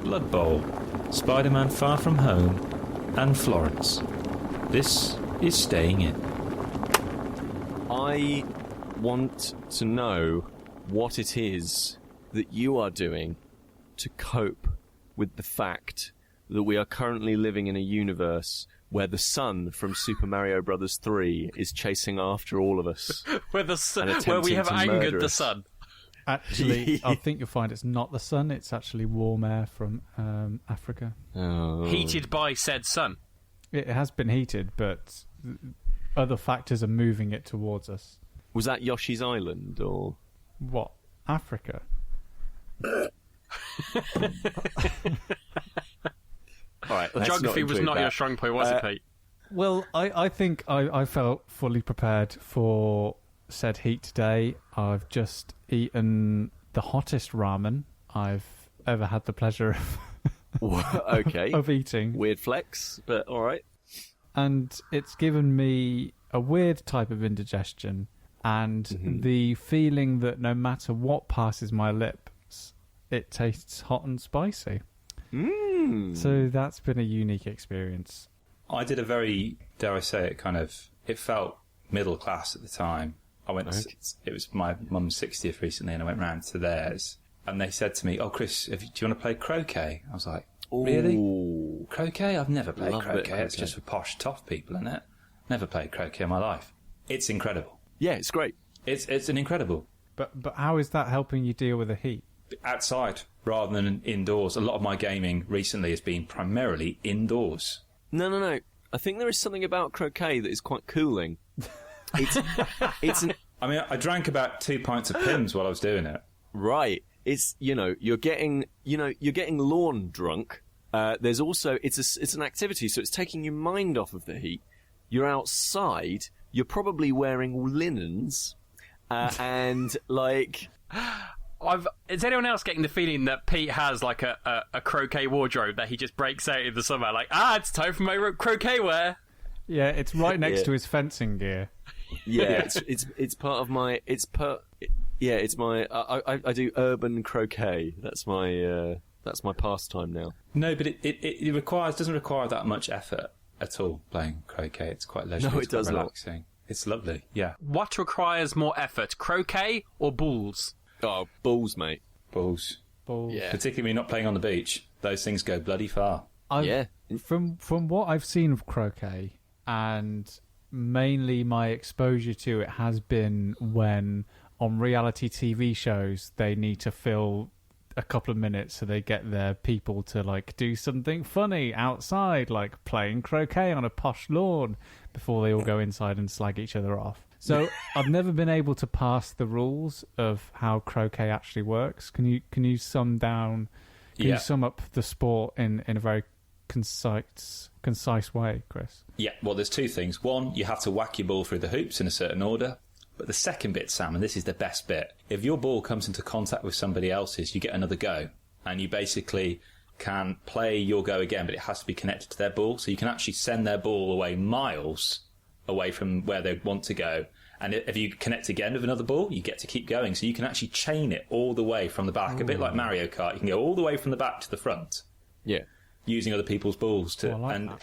Blood Bowl, Spider-Man Far From Home, and Florence. This is Staying In. I want to know what it is that you are doing to cope with the fact that we are currently living in a universe where the sun from Super Mario Bros. 3 is chasing after all of us. where we have angered the sun. Actually, I think you'll find it's not the sun. It's actually warm air from Africa. Oh. Heated by said sun. It has been heated, but other factors are moving it towards us. Was that Yoshi's Island, or...? What? Africa? All right, Geography was not your strong point, was it, Pete? Well, I think I felt fully prepared for said heat today. I've just eaten the hottest ramen I've ever had the pleasure of eating. Weird flex, but all right. And it's given me a weird type of indigestion and the feeling that no matter what passes my lips, it tastes hot and spicy. So that's been a unique experience. I did a very, dare I say it, it felt middle class at the time. It was my mum's 60th recently, and I went round to theirs, and they said to me, "Oh, Kris, do you want to play croquet?" I was like, "Really? Croquet? I've never played croquet. It's just for posh, tough people, isn't it? Never played croquet in my life. It's incredible. Yeah, it's great. It's an incredible. But how is that helping you deal with the heat? Outside rather than indoors. A lot of my gaming recently has been primarily indoors. No. I think there is something about croquet that is quite cooling. I drank about 2 pints of Pimm's while I was doing it. Right. It's you're getting lawn drunk. There's also it's an activity, so it's taking your mind off of the heat. You're outside. You're probably wearing linens, and like. Is anyone else getting the feeling that Pete has like a croquet wardrobe that he just breaks out in the summer? Like, it's time for my croquet wear. Yeah, it's right next to his fencing gear. Yeah, it's part of my. It's my. I do urban croquet. That's my pastime now. No, but it doesn't require that much effort at all. Playing croquet, it's quite leisurely. No, it does relaxing. not. It's lovely. Yeah. What requires more effort, croquet or balls? Oh, balls, mate. Balls. Yeah. Particularly when you're not playing on the beach. Those things go bloody far. From what I've seen of croquet, and mainly my exposure to it has been when on reality TV shows they need to fill a couple of minutes so they get their people to like do something funny outside, like playing croquet on a posh lawn before they all go inside and slag each other off. So I've never been able to pass the rules of how croquet actually works. Can you sum up the sport in a very concise way, Kris? Yeah, well, there's two things. One, you have to whack your ball through the hoops in a certain order. But the second bit, Sam, and this is the best bit, if your ball comes into contact with somebody else's, you get another go. And you basically can play your go again, but it has to be connected to their ball. So you can actually send their ball away miles away from where they want to go. And if you connect again with another ball, you get to keep going. So you can actually chain it all the way from the back. Ooh. A bit like Mario Kart. You can go all the way from the back to the front. Yeah. Using other people's balls to... that.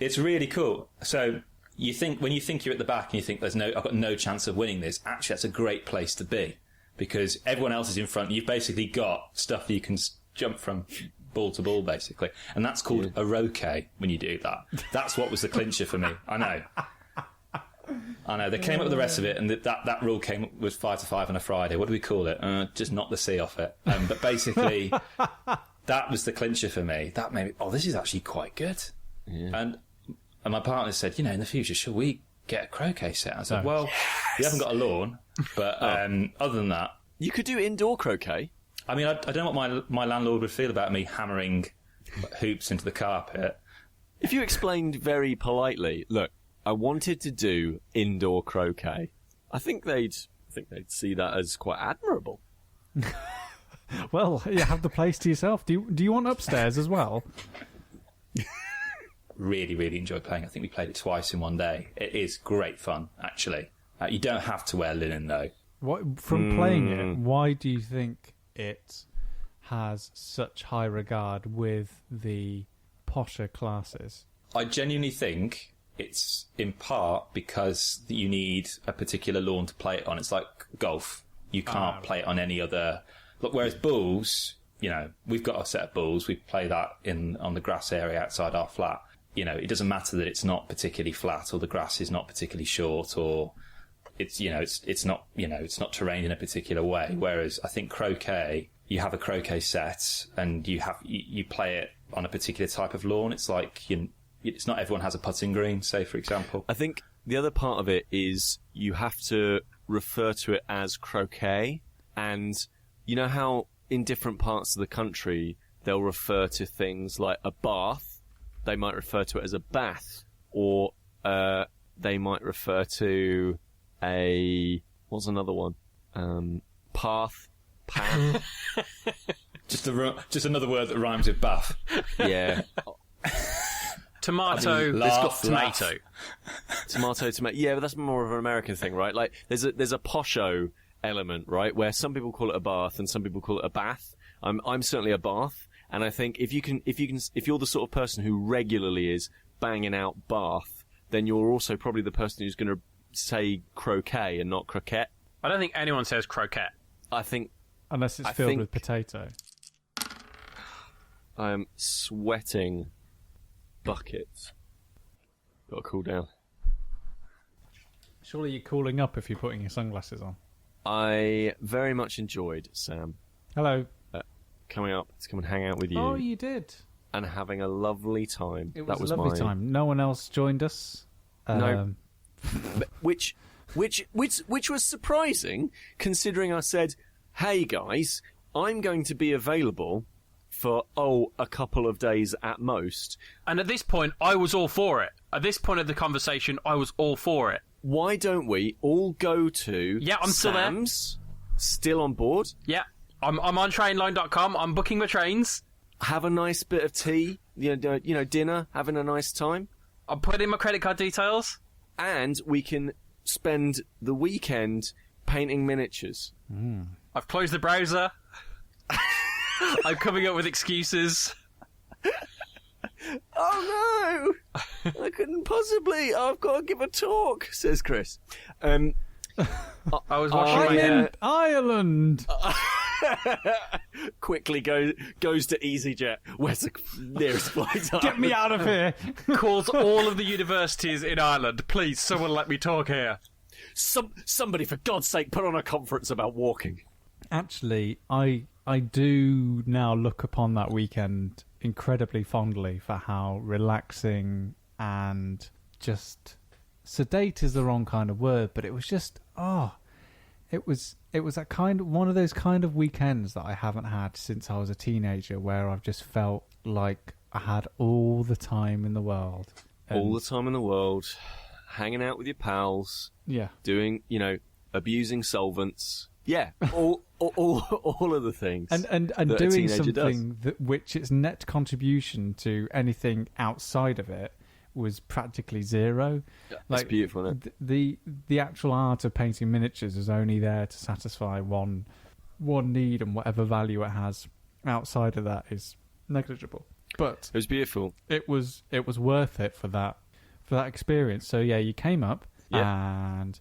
It's really cool. So when you think you're at the back and you think I've got no chance of winning this, actually that's a great place to be. Because everyone else is in front. You've basically got stuff that you can jump from ball to ball, basically. And that's called a roquet when you do that. That's what was the clincher for me. I know. They came up with the rest of it, and that rule came up with 5 to 5 on a Friday. What do we call it? Just knock the C off it. But basically, that was the clincher for me. That made me, this is actually quite good. Yeah. And my partner said, in the future, shall we get a croquet set? I said, we haven't got a lawn, but other than that... You could do indoor croquet. I mean, I don't know what my landlord would feel about me hammering hoops into the carpet. If you explained very politely, look, I wanted to do indoor croquet, I think they'd see that as quite admirable. Well, you have the place to yourself. Do you want upstairs as well? Really, really enjoyed playing. I think we played it twice in one day. It is great fun, actually. You don't have to wear linen, though. From playing it, why do you think it has such high regard with the posher classes? I genuinely think it's in part because you need a particular lawn to play it on. It's like golf. You can't play it on any other... Look, whereas bowls, we've got a set of bowls. We play that on the grass area outside our flat. It doesn't matter that it's not particularly flat or the grass is not particularly short or it's not terrain in a particular way. Whereas I think croquet, you have a croquet set and you play it on a particular type of lawn. It's like it's not everyone has a putting green, say, for example. I think the other part of it is you have to refer to it as croquet, and you know how in different parts of the country they'll refer to things like a bath, they might refer to it as a bath, or they might refer to what's another one? Path. Just another word that rhymes with bath. Yeah. Tomato. It's got tomato. Tomato. Yeah, but that's more of an American thing, right? Like there's a posho element, right, where some people call it a bath and some people call it a bath. I'm certainly a bath, and I think if you're the sort of person who regularly is banging out bath, then you're also probably the person who's going to say croquet and not croquet. I don't think anyone says croquet. I think unless it's filled with potato. I am sweating buckets. Got to cool down. Surely you're cooling up if you're putting your sunglasses on. I very much enjoyed, Sam, Hello. coming up to come and hang out with you. Oh, you did. And having a lovely time. It was a lovely time. No one else joined us. No. Which was surprising, considering I said, hey guys, I'm going to be available for, a couple of days at most. And at this point, I was all for it. At this point of the conversation, I was all for it. Why don't we all go to I'm still there. Sam's? Still on board? Yeah, I'm on trainline.com. I'm booking my trains. Have a nice bit of tea, dinner, having a nice time. I'll put in my credit card details. And we can spend the weekend painting miniatures. I've closed the browser. I'm coming up with excuses. Oh no! I couldn't possibly. I've got to give a talk, says Kris. I was washing my I'm hair. in Ireland. Quickly goes to EasyJet. Where's the nearest flight? Get me out of here. Calls all of the universities in Ireland. Please, someone let me talk here. Somebody, for God's sake, put on a conference about walking. Actually, I do now look upon that weekend incredibly fondly for how relaxing and just sedate is the wrong kind of word, but it was just it was that kind of one of those kind of weekends that I haven't had since I was a teenager, where I've just felt like I had all the time in the world. All the time in the world, hanging out with your pals. Yeah. Doing, abusing solvents. Yeah, all of the things. And doing something which its net contribution to anything outside of it was practically zero. That's beautiful, isn't it? The actual art of painting miniatures is only there to satisfy one need, and whatever value it has outside of that is negligible. But it was beautiful. It was worth it for that experience. So yeah, you came up and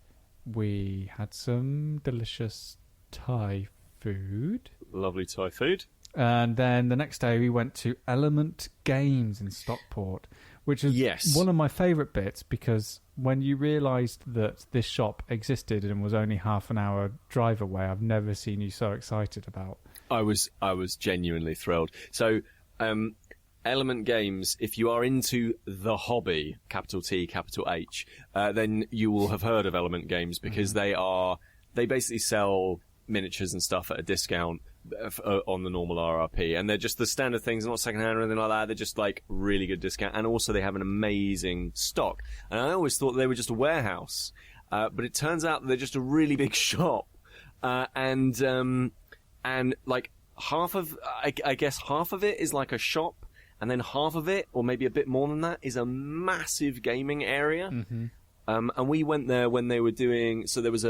we had some delicious Thai food. Lovely Thai food. And then the next day we went to Element Games in Stockport, which is one of my favourite bits, because when you realised that this shop existed and was only half an hour drive away, I've never seen you so excited about. I was genuinely thrilled. So, Element Games, if you are into the hobby, capital T, capital H, then you will have heard of Element Games, because they basically sell miniatures and stuff at a discount on the normal RRP, and they're just the standard things, they're not secondhand or anything like that, they're just like really good discount, and also they have an amazing stock. And I always thought they were just a warehouse, but it turns out that they're just a really big shop, and like I guess half of it is like a shop, and then half of it, or maybe a bit more than that, is a massive gaming area. Mm-hmm. And we went there when they were doing... So there was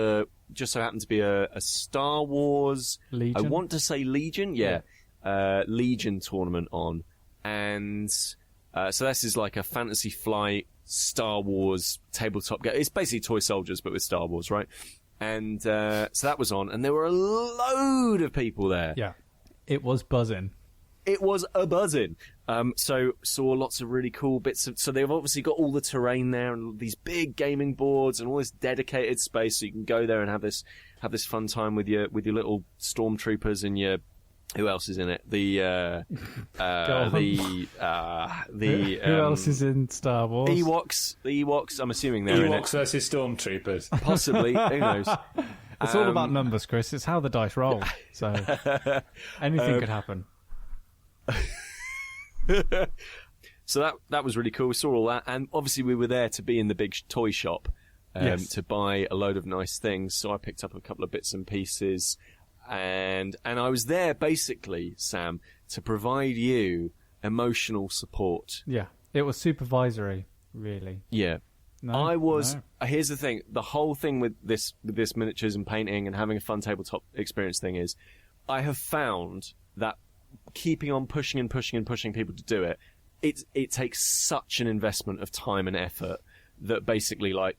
just so happened to be a Star Wars... Legion? I want to say Legion, yeah. Legion tournament on, and so this is like a Fantasy Flight Star Wars tabletop game. It's basically Toy Soldiers but with Star Wars, right? And so that was on, and there were a load of people there. Yeah, it was buzzing. It was a buzzing. So saw lots of really cool bits of. So they've obviously got all the terrain there and these big gaming boards and all this dedicated space, so you can go there and have this fun time with your little stormtroopers and your. Who else is in it? Who else is in Star Wars? The Ewoks. I'm assuming they're in it. Ewoks versus stormtroopers. Possibly. Who knows? It's all about numbers, Chris. It's how the dice roll. So anything could happen. So that was really cool. We saw all that, and obviously we were there to be in the big toy shop to buy a load of nice things. So I picked up a couple of bits and pieces. And I was there basically, Sam, to provide you emotional support. Yeah, it was supervisory, really. Yeah, No, I was. no. Here's the thing: the whole thing with this miniatures and painting and having a fun tabletop experience thing is, I have found that keeping on pushing and pushing and pushing people to do it, it takes such an investment of time and effort that basically, like,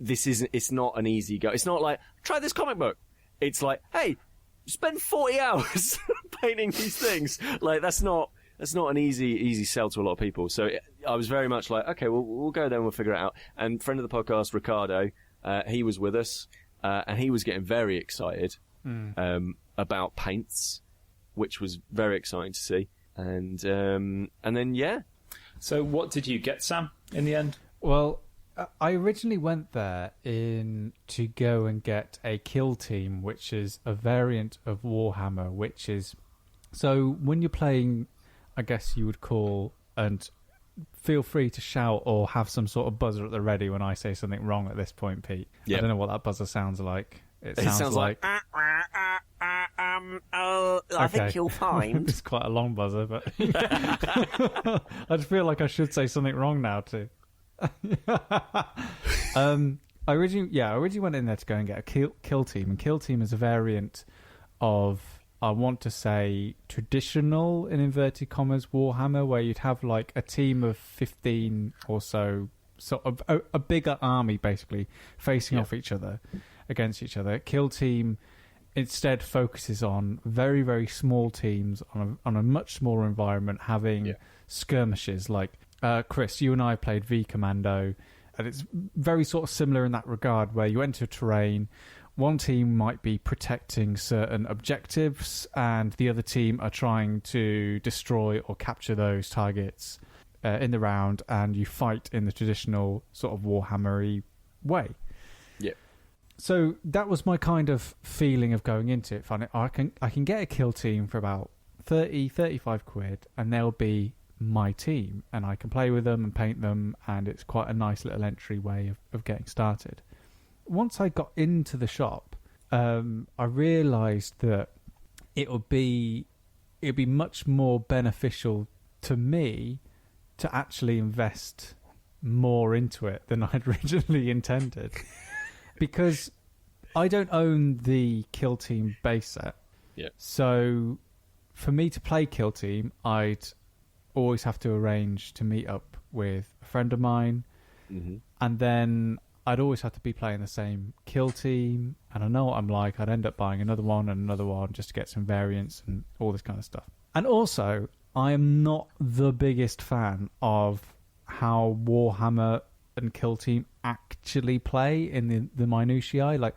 it's not an easy go. It's not like try this comic book. It's like, hey. Spend 40 hours painting these things. Like that's not an easy sell to a lot of people. So I was very much like, okay, we'll go there and we'll figure it out. And friend of the podcast, Ricardo, he was with us, and he was getting very excited about paints, which was very exciting to see. And then yeah. So what did you get, Sam, in the end? Well, I originally went there to go and get a kill team, which is a variant of Warhammer, which is... So when you're playing, I guess you would call, and feel free to shout or have some sort of buzzer at the ready when I say something wrong at this point, Pete. Yep. I don't know what that buzzer sounds like. It sounds like... I think you'll find... It's quite a long buzzer, but... I just feel like I should say something wrong now, too. I originally went in there to go and get a kill team, and kill team is a variant of, I want to say, traditional in inverted commas Warhammer, where you'd have like a team of 15 or so, sort of a bigger army basically facing off against each other. Kill team instead focuses on very, very small teams on a much smaller environment, having skirmishes like. Kris, you and I played V Commando, and it's very sort of similar in that regard, where you enter terrain. One team might be protecting certain objectives, and the other team are trying to destroy or capture those targets in the round, and you fight in the traditional sort of Warhammer-y way. Yeah. So that was my kind of feeling of going into it. I can get a kill team for about 30, 35 quid, and they'll be my team, and I can play with them and paint them, and it's quite a nice little entry way of getting started. Once I got into the shop, I realised that it would be much more beneficial to me to actually invest more into it than I'd originally intended, because I don't own the Kill Team base set. Yeah. So for me to play Kill Team, I'd always have to arrange to meet up with a friend of mine, and then I'd always have to be playing the same kill team, and I know what I'm like. I'd end up buying another one and another one just to get some variants and all this kind of stuff. And also, I am not the biggest fan of how Warhammer and Kill Team actually play in the minutiae. Like,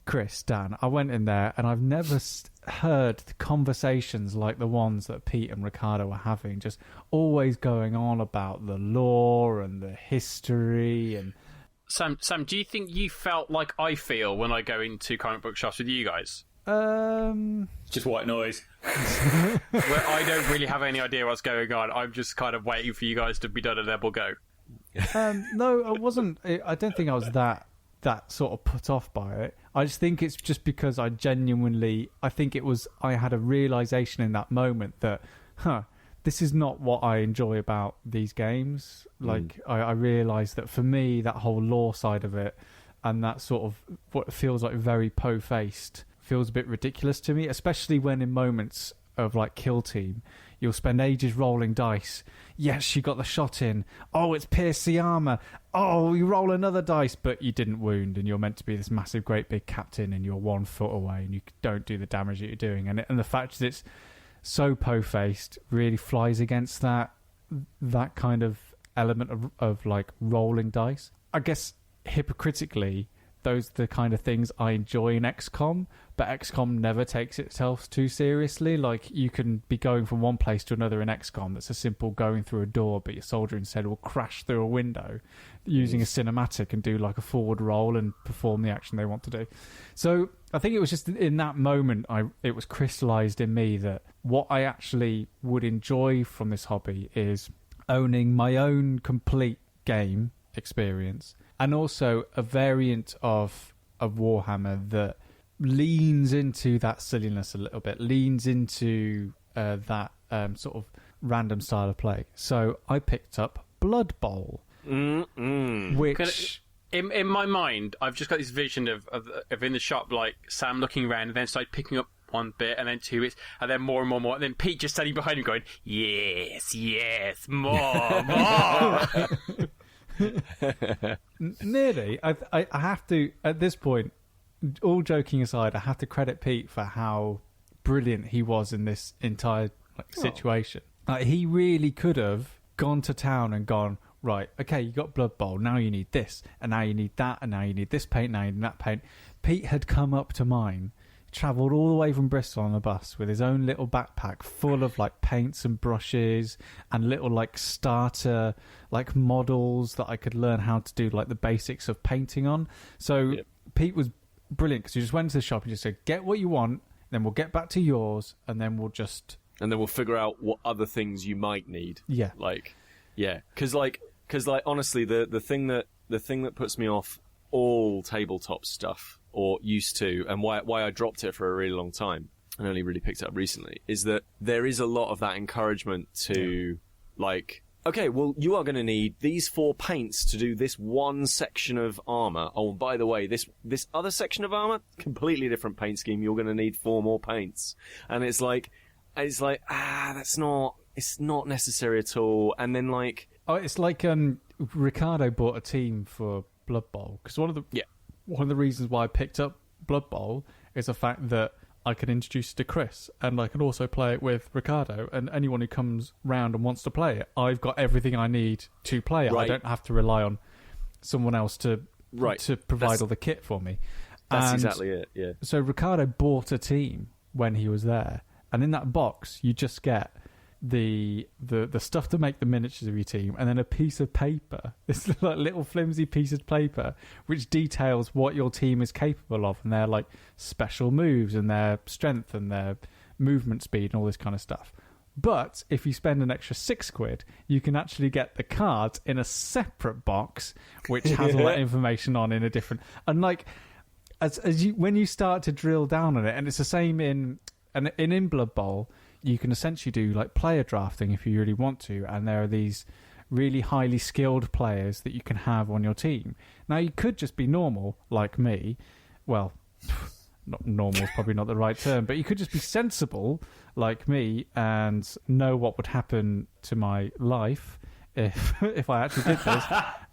Kris, Dan, I went in there and I've never heard the conversations like the ones that Pete and Ricardo were having, just always going on about the lore and the history. And Sam, do you think you felt like I feel when I go into comic book shops with you guys? Just white noise. Where I don't really have any idea what's going on. I'm just kind of waiting for you guys to be done and then we'll go. No, I wasn't. I don't think I was that sort of put off by it. I just think it's just because I had a realization in that moment that, this is not what I enjoy about these games. Like, I realized that for me, that whole lore side of it and that sort of what feels like very po-faced feels a bit ridiculous to me, especially when in moments like Kill Team, you'll spend ages rolling dice. Yes, she got the shot in. Oh, it's pierced the armour. Oh, you roll another dice, but you didn't wound, and you're meant to be this massive, great big captain, and you're 1 foot away, and you don't do the damage that you're doing. And the fact that it's so po-faced really flies against that kind of element of like rolling dice. I guess hypocritically, those are the kind of things I enjoy in XCOM, but XCOM never takes itself too seriously. Like, you can be going from one place to another in XCOM that's a simple going through a door, but your soldier instead will crash through a window using a cinematic and do like a forward roll and perform the action they want to do. So I think it was just in that moment it was crystallized in me that what I actually would enjoy from this hobby is owning my own complete game experience, and also a variant of Warhammer that leans into that silliness a little bit, leans into that sort of random style of play. So I picked up Blood Bowl, which... In my mind, I've just got this vision of in the shop, like Sam looking around and then started picking up one bit and then 2 bits and then more and more and more, and then Pete just standing behind him going, yes, more. Nearly. I have to, at this point, all joking aside, I have to credit Pete for how brilliant he was in this entire situation. He really could have gone to town and gone, right, okay, you got Blood Bowl, now you need this, and now you need that, and now you need this paint, now you need that paint. Pete had come up to mine, travelled all the way from Bristol on a bus with his own little backpack full of like paints and brushes and little like starter like models that I could learn how to do like the basics of painting on. So Pete was brilliant because he just went to the shop and just said, get what you want, then we'll get back to yours, and then we'll figure out what other things you might need. Yeah. Because honestly, the thing that puts me off all tabletop stuff, or used to, and why I dropped it for a really long time and only really picked it up recently, is that there is a lot of that encouragement to like, okay, well, you are going to need these 4 paints to do this one section of armor. Oh, and by the way, this other section of armor, completely different paint scheme. You're going to need 4 more paints, and it's like it's not necessary at all. And then like, it's like Ricardo bought a team for Blood Bowl because one of the reasons why I picked up Blood Bowl is the fact that I can introduce it to Kris, and I can also play it with Ricardo, and anyone who comes round and wants to play it, I've got everything I need to play it. Right. I don't have to rely on someone else to provide all the kit for me. That's exactly it, yeah. So Ricardo bought a team when he was there, and in that box you just get the stuff to make the miniatures of your team, and then a piece of paper, this like little flimsy piece of paper which details what your team is capable of, and their like special moves and their strength and their movement speed and all this kind of stuff. But if you spend an extra £6, you can actually get the cards in a separate box which has all that information on in a different, and like when you start to drill down on it, and it's the same in Blood Bowl, you can essentially do like player drafting if you really want to, and there are these really highly skilled players that you can have on your team. Now, you could just be normal like me. Well, not normal is probably not the right term, but you could just be sensible like me and know what would happen to my life if I actually did this,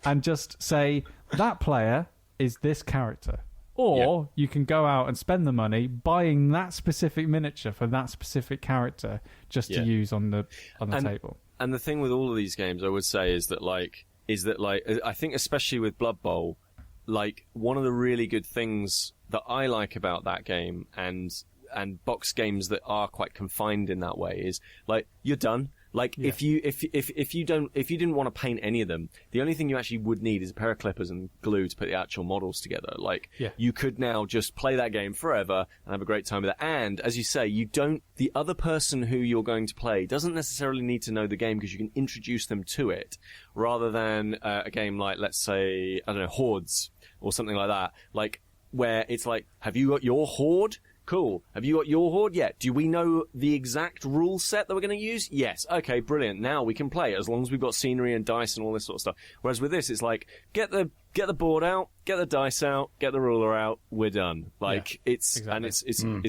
and just say that player is this character. Or you can go out and spend the money buying that specific miniature for that specific character just to use on the table. And the thing with all of these games, I would say, is that I think especially with Blood Bowl, like one of the really good things that I like about that game and box games that are quite confined in that way is like you're done. Like if you didn't want to paint any of them, the only thing you actually would need is a pair of clippers and glue to put the actual models together. Like you could now just play that game forever and have a great time with it. And as you say, the other person who you're going to play doesn't necessarily need to know the game because you can introduce them to it, rather than a game like, let's say, I don't know, Hordes or something like that. Like where it's like, have you got your horde? Cool. Have you got your horde yet? Do we know the exact rule set that we're going to use? Yes. Okay, brilliant. Now we can play as long as we've got scenery and dice and all this sort of stuff. Whereas with this, it's like, get the board out, get the dice out, get the ruler out, we're done. Like, it's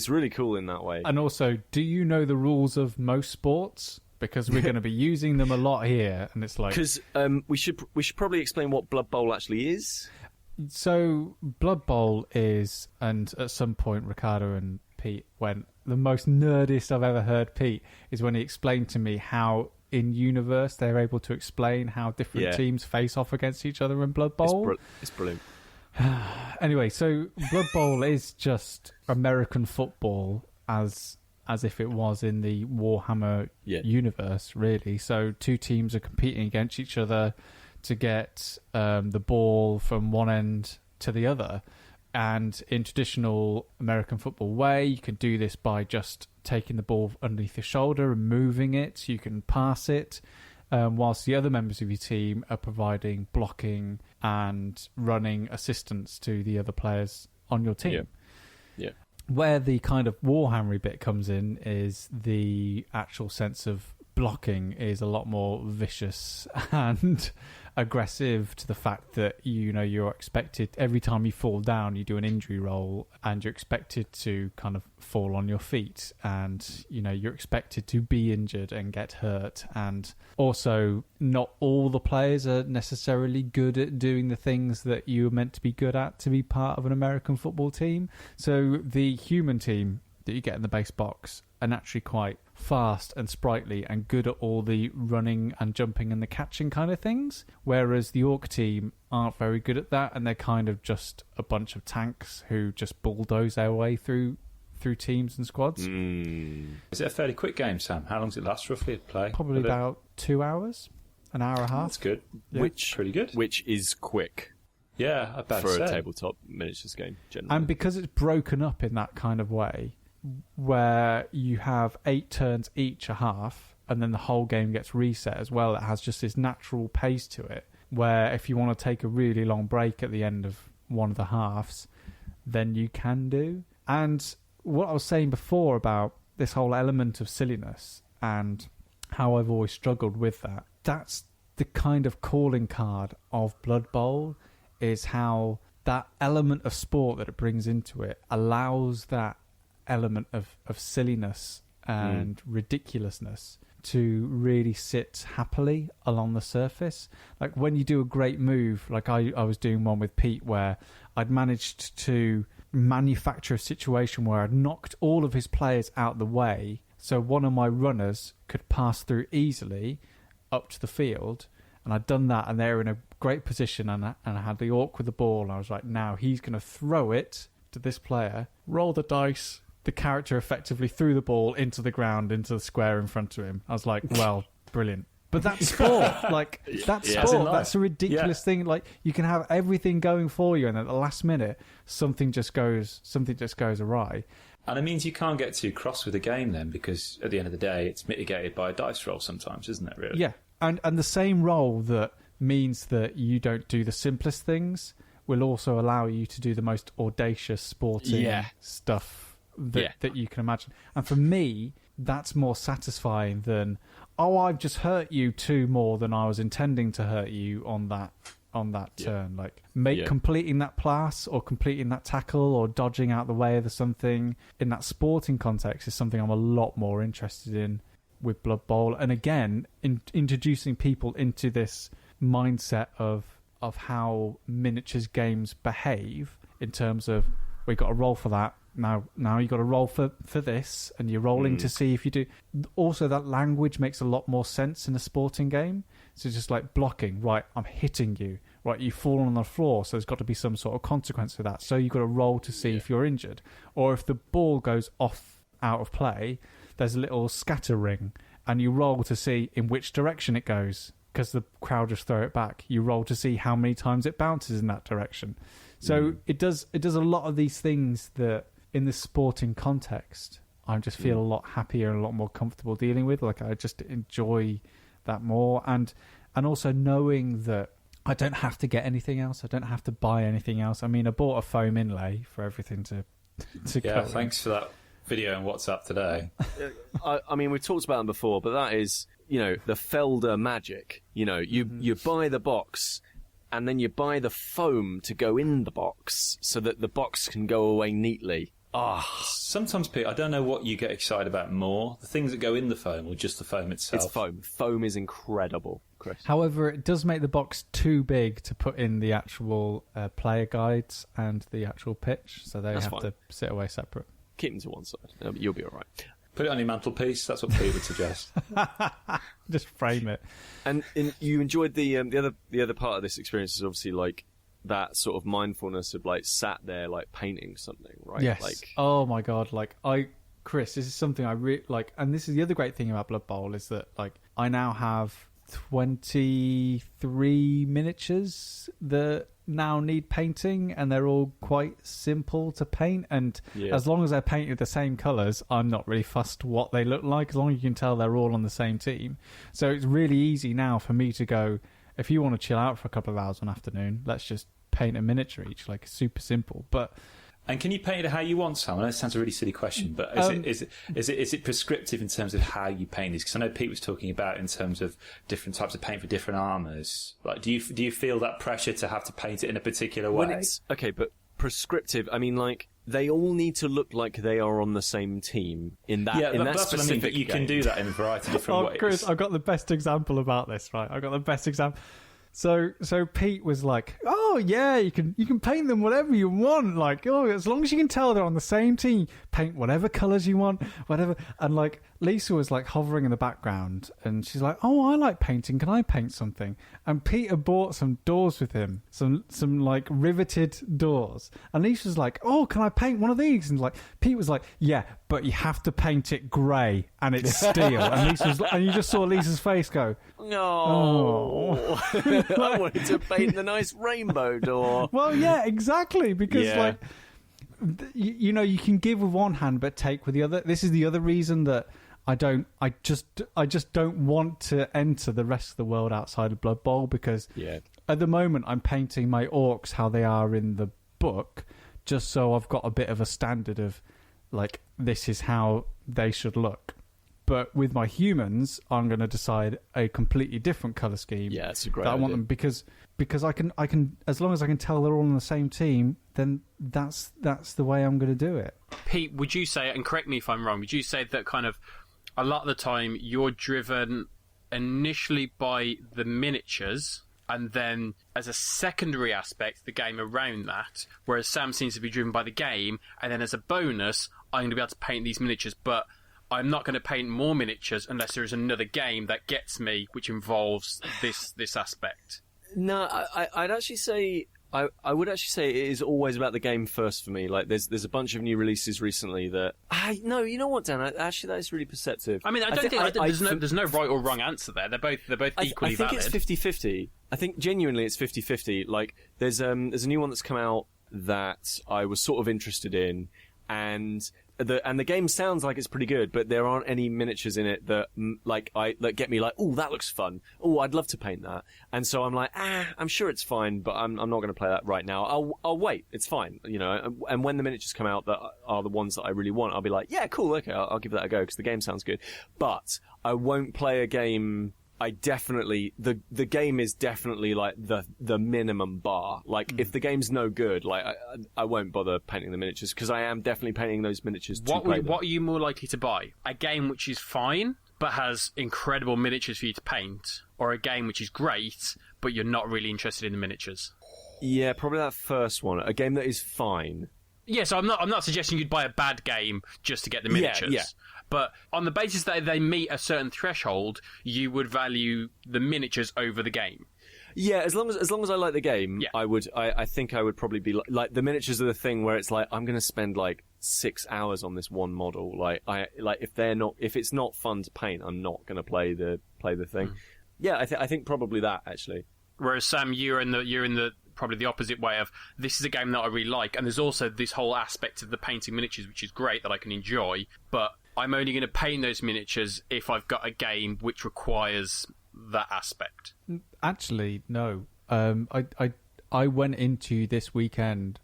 really cool in that way. And also, do you know the rules of most sports? Because we're going to be using them a lot here, and it's like... Because we should probably explain what Blood Bowl actually is. So, Blood Bowl is, and at some point Ricardo and Pete went, the most nerdiest I've ever heard Pete is when he explained to me how in Universe they're able to explain how different teams face off against each other in Blood Bowl. It's brilliant. Anyway, so Blood Bowl is just American football as if it was in the Warhammer universe, really. So two teams are competing against each other to get the ball from one end to the other. And in traditional American football way, you can do this by just taking the ball underneath your shoulder and moving it. You can pass it, whilst the other members of your team are providing blocking and running assistance to the other players on your team. Yeah. Where the kind of Warhammer bit comes in is the actual sense of blocking is a lot more vicious and aggressive, to the fact that you're expected every time you fall down, you do an injury roll, and you're expected to kind of fall on your feet, and you're expected to be injured and get hurt. And also, not all the players are necessarily good at doing the things that you're meant to be good at to be part of an American football team. So the human team that you get in the base box are naturally quite fast and sprightly and good at all the running and jumping and the catching kind of things, whereas the orc team aren't very good at that, and they're kind of just a bunch of tanks who just bulldoze their way through teams and squads. Is it a fairly quick game, Sam? How long does it last roughly to play? Probably about 2 hours, an hour and a half. That's good. Yeah. Pretty good. Which is quick. Yeah, for a tabletop miniatures game, generally. And because it's broken up in that kind of way, where you have 8 turns each a half, and then the whole game gets reset as well, it has just this natural pace to it, where if you want to take a really long break at the end of one of the halves, then you can do. And what I was saying before about this whole element of silliness and how I've always struggled with that, that's the kind of calling card of Blood Bowl, is how that element of sport that it brings into it allows that element of silliness and ridiculousness to really sit happily along the surface. Like when you do a great move, like I was doing one with Pete where I'd managed to manufacture a situation where I'd knocked all of his players out the way so one of my runners could pass through easily up to the field, and I'd done that, and they were in a great position, and I had the orc with the ball, and I was like, now he's going to throw it to this player, roll the dice. The character effectively threw the ball into the ground, into the square in front of him. I was like, well, brilliant. But that's sport. That's sport. That's a ridiculous thing. Like, you can have everything going for you, and at the last minute, something just goes awry. And it means you can't get too cross with the game then, because at the end of the day, it's mitigated by a dice roll sometimes, isn't it, really? Yeah. And the same roll that means that you don't do the simplest things will also allow you to do the most audacious sporting stuff that you can imagine. And for me, that's more satisfying than, I've just hurt you 2 more than I was intending to hurt you on that turn. Like completing that pass or completing that tackle or dodging out the way of something in that sporting context is something I'm a lot more interested in with Blood Bowl. And again, introducing people into this mindset of how miniatures games behave in terms of, we got to roll for that. Now you got to roll for this, and you're rolling to see if you do. Also, that language makes a lot more sense in a sporting game. So just like blocking, right, I'm hitting you. Right, you've fallen on the floor, so there's got to be some sort of consequence for that. So you've got to roll to see if you're injured. Or if the ball goes out of play, there's a little scatter ring, and you roll to see in which direction it goes, because the crowd just throw it back. You roll to see how many times it bounces in that direction. So it does a lot of these things that, in the sporting context, I just feel a lot happier and a lot more comfortable dealing with. Like, I just enjoy that more. And also knowing that I don't have to get anything else. I don't have to buy anything else. I mean, I bought a foam inlay for everything to to Yeah, color. thanks for that video on WhatsApp today. I mean, we've talked about them before, but that is, the Felder magic. You buy the box, and then you buy the foam to go in the box so that the box can go away neatly. Sometimes, Pete, I don't know what you get excited about more, the things that go in the foam or just the foam itself. It's foam. Foam is incredible, Chris. However, it does make the box too big to put in the actual player guides and the actual pitch, so they have to sit away separate. Keep them to one side. You'll be all right. Put it on your mantelpiece. That's what Pete would suggest. Just frame it. And you enjoyed the other part of this experience is obviously like that sort of mindfulness of like sat there like painting something, right? Yes. Like, oh my god! Chris, this is something I really like, and this is the other great thing about Blood Bowl is that like I now have 23 miniatures that now need painting, and they're all quite simple to paint, and as long as they're painted the same colours, I'm not really fussed what they look like, as long as you can tell they're all on the same team. So it's really easy now for me to go, if you want to chill out for a couple of hours one afternoon, let's just paint a miniature each, like super simple. And can you paint it how you want, Sam? I know it sounds a really silly question, but is it prescriptive in terms of how you paint these? Because I know Pete was talking about in terms of different types of paint for different armours. Like, do you feel that pressure to have to paint it in a particular way? But prescriptive. I mean, like they all need to look like they are on the same team in that. Yeah, in that that's what I mean. But you can do that in a variety of different ways. Chris, I've got the best example about this. Right, I've got the best example. So Pete was like, "Oh yeah, you can paint them whatever you want. Like, as long as you can tell they're on the same team, paint whatever colours you want, whatever." And like Lisa was like hovering in the background, and she's like, "Oh, I like painting. Can I paint something?" And Peter bought some doors with him, some like riveted doors. And Lisa was like, "Oh, can I paint one of these?" And like Pete was like, "Yeah, but you have to paint it grey and it's steel." And Lisa was, and you just saw Lisa's face go, "No." I wanted to paint the nice rainbow door. Well, yeah, exactly. Because, you can give with one hand but take with the other. This is the other reason that I just don't want to enter the rest of the world outside of Blood Bowl, because at the moment I'm painting my orcs how they are in the book, just so I've got a bit of a standard of, like, this is how they should look. But with my humans, I'm going to decide a completely different colour scheme. Yeah, it's a great idea. I want idea. them because I can as long as I can tell they're all on the same team, then that's the way I'm going to do it. Pete, would you say, and correct me if I'm wrong, would you say that kind of a lot of the time you're driven initially by the miniatures, and then as a secondary aspect, the game around that, whereas Sam seems to be driven by the game, and then as a bonus, I'm going to be able to paint these miniatures, but I'm not going to paint more miniatures unless there is another game that gets me, which involves this aspect. No, I'd actually say I would actually say it is always about the game first for me. Like there's a bunch of new releases recently that no, you know what, Dan? Actually, that is really perceptive. I mean, I don't think there's no right or wrong answer there. They're both equally valid. I think it's 50-50. I think genuinely it's 50-50. Like there's a new one that's come out that I was sort of interested in, and the game sounds like it's pretty good, but there aren't any miniatures in it that that get me like, oh, that looks fun. Oh, I'd love to paint that. And so I'm like, I'm sure it's fine, but I'm not going to play that right now. I'll wait. It's fine, you know. And when the miniatures come out that are the ones that I really want, I'll be like, yeah, cool, okay, I'll give that a go because the game sounds good. But I won't play a game. The game is definitely like the minimum bar. Like if the game's no good, like I won't bother painting the miniatures because I am definitely painting those miniatures to play them. What are you more likely to buy? A game which is fine but has incredible miniatures for you to paint, or a game which is great but you're not really interested in the miniatures? Yeah, probably that first one. A game that is fine. Yeah, so I'm not suggesting you'd buy a bad game just to get the miniatures. Yeah. But on the basis that they meet a certain threshold, you would value the miniatures over the game. Yeah, as long as I like the game, yeah. I think I would probably be like the miniatures are the thing where it's like I'm going to spend like 6 hours on this one model. If it's not fun to paint, I'm not going to play the thing. Yeah, I think probably that actually. Whereas Sam, you're in the probably the opposite way of, this is a game that I really like, and there's also this whole aspect of the painting miniatures which is great that I can enjoy, but I'm only going to paint those miniatures if I've got a game which requires that aspect. Actually, no. I I went into this weekend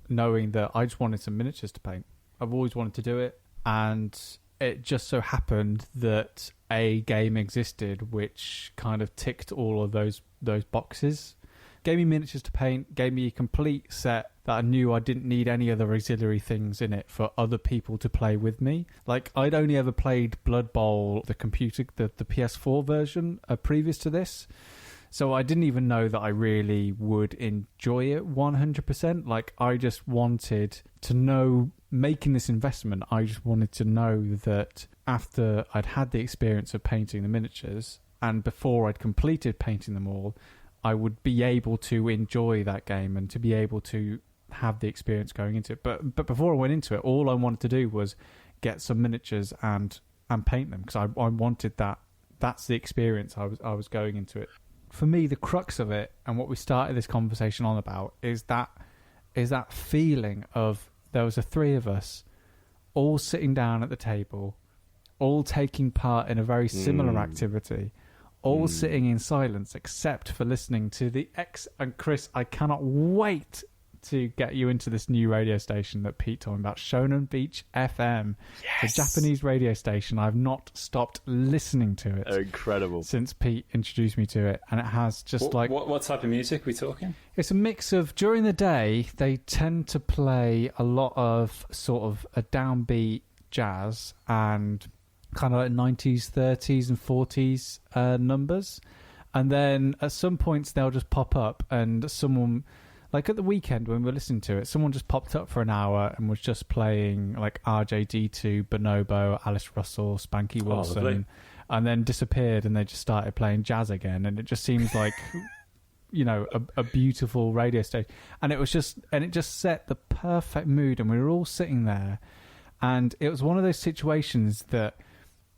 knowing that I just wanted some miniatures to paint. I've always wanted to do it, and it just so happened that a game existed which kind of ticked all of those boxes. Gave me miniatures to paint, gave me a complete set that I knew I didn't need any other auxiliary things in it for other people to play with me. Like, I'd only ever played Blood Bowl, the PS4 version previous to this, so I didn't even know that I really would enjoy it 100%. Like, I just wanted to know, making this investment, I just wanted to know that after I'd had the experience of painting the miniatures, and before I'd completed painting them all, I would be able to enjoy that game and to be able to have the experience going into it. But before I went into it, all I wanted to do was get some miniatures and paint them, because I wanted that. That's the experience I was going into it. For me, the crux of it, and what we started this conversation on about, is that feeling of there was the three of us all sitting down at the table, all taking part in a very similar activity, all sitting in silence except for listening to the and Kris, I cannot wait to get you into this new radio station that Pete told me about, Shonan BeachFM. Yes. The Japanese radio station. I've not stopped listening to it. Incredible. Since Pete introduced me to it, and it has just what type of music are we talking? It's a mix of, during the day, they tend to play a lot of sort of a downbeat jazz and kind of like 90s, 30s and 40s numbers. And then at some points they'll just pop up, and someone, like at the weekend when we were listening to it, someone just popped up for an hour and was just playing like RJD2, Bonobo, Alice Russell, Spanky Wilson, and then disappeared, and they just started playing jazz again. And it just seems like, you know, a beautiful radio station. And it just set the perfect mood, and we were all sitting there, and it was one of those situations that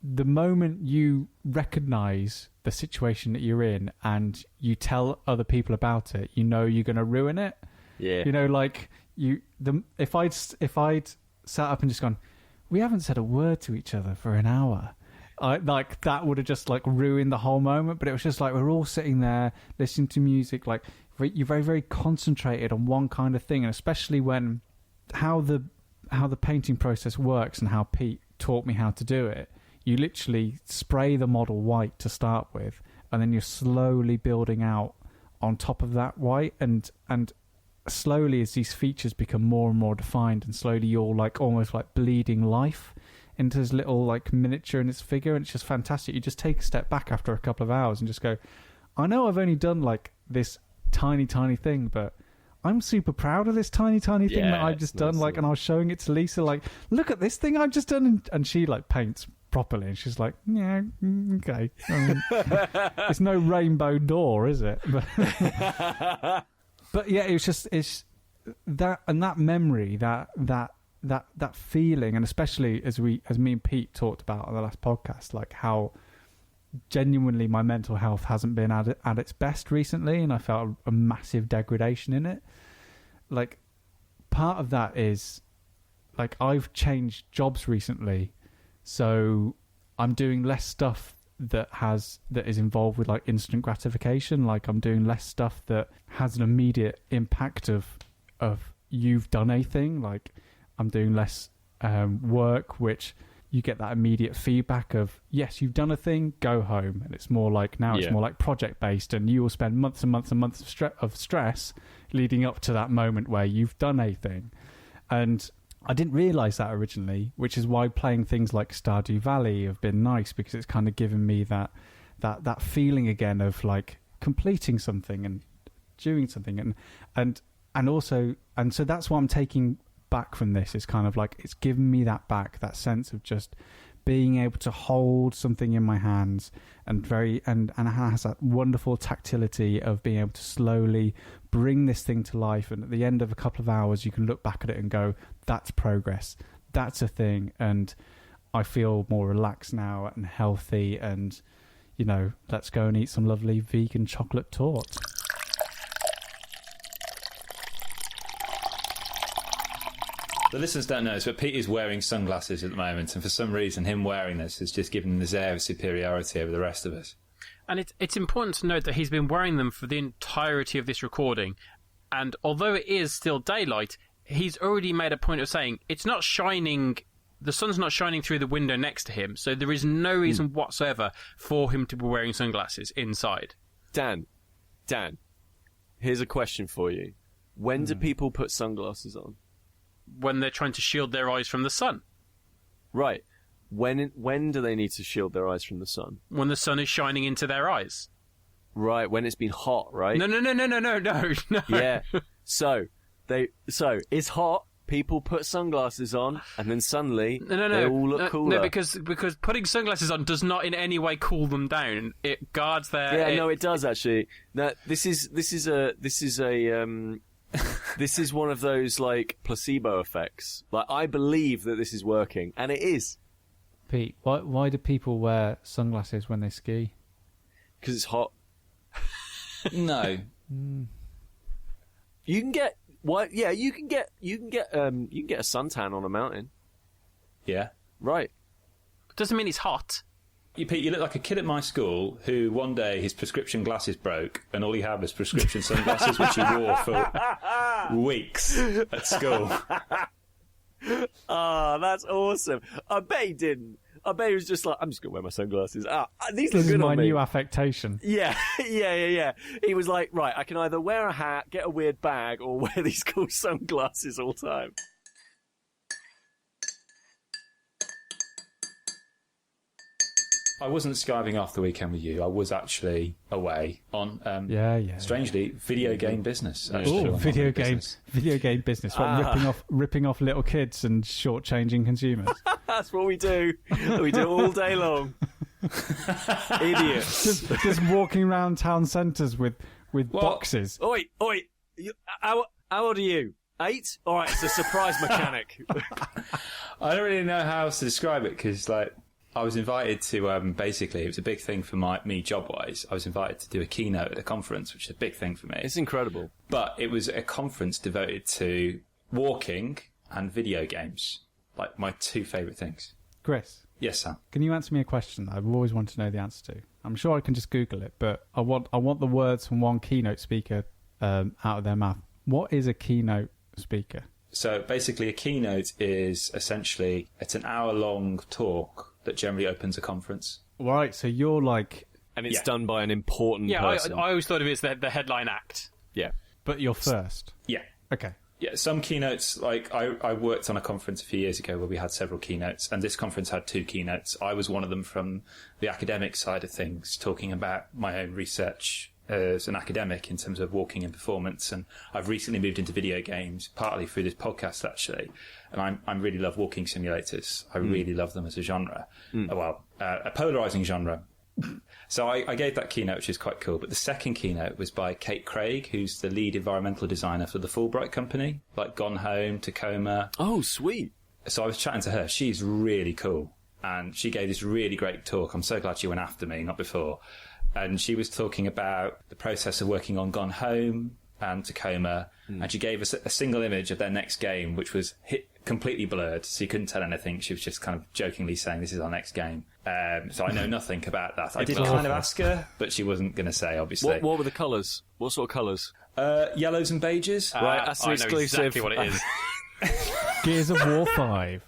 the moment you recognize the situation that you're in and you tell other people about it, you know you're going to ruin it. Yeah. You know, like if I'd sat up and just gone, we haven't said a word to each other for an hour, like that would have just like ruined the whole moment. But it was just like we're all sitting there listening to music, like you're very, very concentrated on one kind of thing, and especially when how the painting process works and how Pete taught me how to do it. You literally spray the model white to start with, and then you're slowly building out on top of that white, and slowly as these features become more and more defined, and slowly you're like almost like bleeding life into this little like miniature in its figure, and it's just fantastic. You just take a step back after a couple of hours and just go, I know I've only done like this tiny thing, but I'm super proud of this tiny thing that I've just done. Like, and I was showing it to Lisa, like, look at this thing I've just done, and she like paints properly, and she's like, yeah, okay. It's no rainbow door, is it? But yeah, it's that, and that memory, that feeling, and especially as me and Pete talked about on the last podcast, like how genuinely my mental health hasn't been at its best recently, and I felt a massive degradation in it. Like, part of that is like I've changed jobs recently, so I'm doing less stuff that is involved with like instant gratification. Like, I'm doing less stuff that has an immediate impact of you've done a thing. Like, I'm doing less work which you get that immediate feedback of, yes, you've done a thing, go home. And it's more like, now it's more like project based, and you will spend months and months and months of stress leading up to that moment where you've done a thing. And I didn't realise that originally, which is why playing things like Stardew Valley have been nice, because it's kind of given me that feeling again of like completing something and doing something, and so that's what I'm taking back from this. Is kind of like, it's given me that back, that sense of just being able to hold something in my hands, and it has that wonderful tactility of being able to slowly bring this thing to life, and at the end of a couple of hours you can look back at it and go, that's progress, that's a thing. And I feel more relaxed now and healthy, and you know, let's go and eat some lovely vegan chocolate torte. The listeners don't know this, but Pete is wearing sunglasses at the moment, and for some reason him wearing this has just given him this air of superiority over the rest of us. And it's important to note that he's been wearing them for the entirety of this recording, And although it is still daylight, he's already made a point of saying it's not shining. The sun's not shining through the window next to him, so there is no reason whatsoever for him to be wearing sunglasses inside. Dan, here's a question for you. When do people put sunglasses on? When they're trying to shield their eyes from the sun. Right. When do they need to shield their eyes from the sun? When the sun is shining into their eyes. Right, when it's been hot, right? No. Yeah. So it's hot. People put sunglasses on, and then suddenly they all look cooler. No, because putting sunglasses on does not in any way cool them down. It guards their. Yeah, no, it does actually. Now, this is one of those like placebo effects. Like I believe that this is working, and it is. Pete, why do people wear sunglasses when they ski? Because it's hot. No. You can get. What? Yeah, you can get a suntan on a mountain. Yeah. Right. Doesn't mean it's hot. Pete, you look like a kid at my school who one day his prescription glasses broke and all he had was prescription sunglasses, which he wore for weeks at school. Ah, that's awesome. I bet he didn't. I bet he was just like, I'm just going to wear my sunglasses. These look This good is my on me. new affectation. Yeah. He was like, right, I can either wear a hat, get a weird bag, or wear these cool sunglasses all the time. I wasn't skiving off the weekend with you. I was actually away on, strangely, video game business. Oh, video game business. What, ripping off little kids and shortchanging consumers. That's what we do. We do it all day long. Idiots. Just walking around town centres with boxes. Oi. How old are you? 8? All right, it's a surprise mechanic. I don't really know how else to describe it because, I was invited to, basically, it was a big thing for me job-wise. I was invited to do a keynote at a conference, which is a big thing for me. It's incredible. But it was a conference devoted to walking and video games, like my two favourite things. Chris? Yes, Sam? Can you answer me a question I've always wanted to know the answer to? I'm sure I can just Google it, but I want the words from one keynote speaker out of their mouth. What is a keynote speaker? So basically a keynote is essentially, it's an hour-long talk that generally opens a conference. Right, so you're like... And it's done by an important person. I always thought of it as the headline act. Yeah. But you're first? Yeah. Okay. Yeah, some keynotes, like I worked on a conference a few years ago where we had several keynotes, and this conference had 2 keynotes. I was one of them from the academic side of things, talking about my own research as an academic in terms of walking and performance. And I've recently moved into video games, partly through this podcast, actually. And I really love walking simulators. I really love them as a genre. A polarizing genre. So I gave that keynote, which is quite cool. But the second keynote was by Kate Craig, who's the lead environmental designer for the Fullbright company, like Gone Home, Tacoma. Oh, sweet. So I was chatting to her. She's really cool. And she gave this really great talk. I'm so glad she went after me, not before. And she was talking about the process of working on Gone Home and Tacoma. And she gave us a single image of their next game, which was completely blurred, so you couldn't tell anything. She was just kind of jokingly saying, this is our next game. So I know nothing about that. I did kind of ask her, but she wasn't going to say, obviously. What were the colours? What sort of colours? Yellows and beiges. Right, that's an exclusive. I know exactly what it is. Gears of War 5.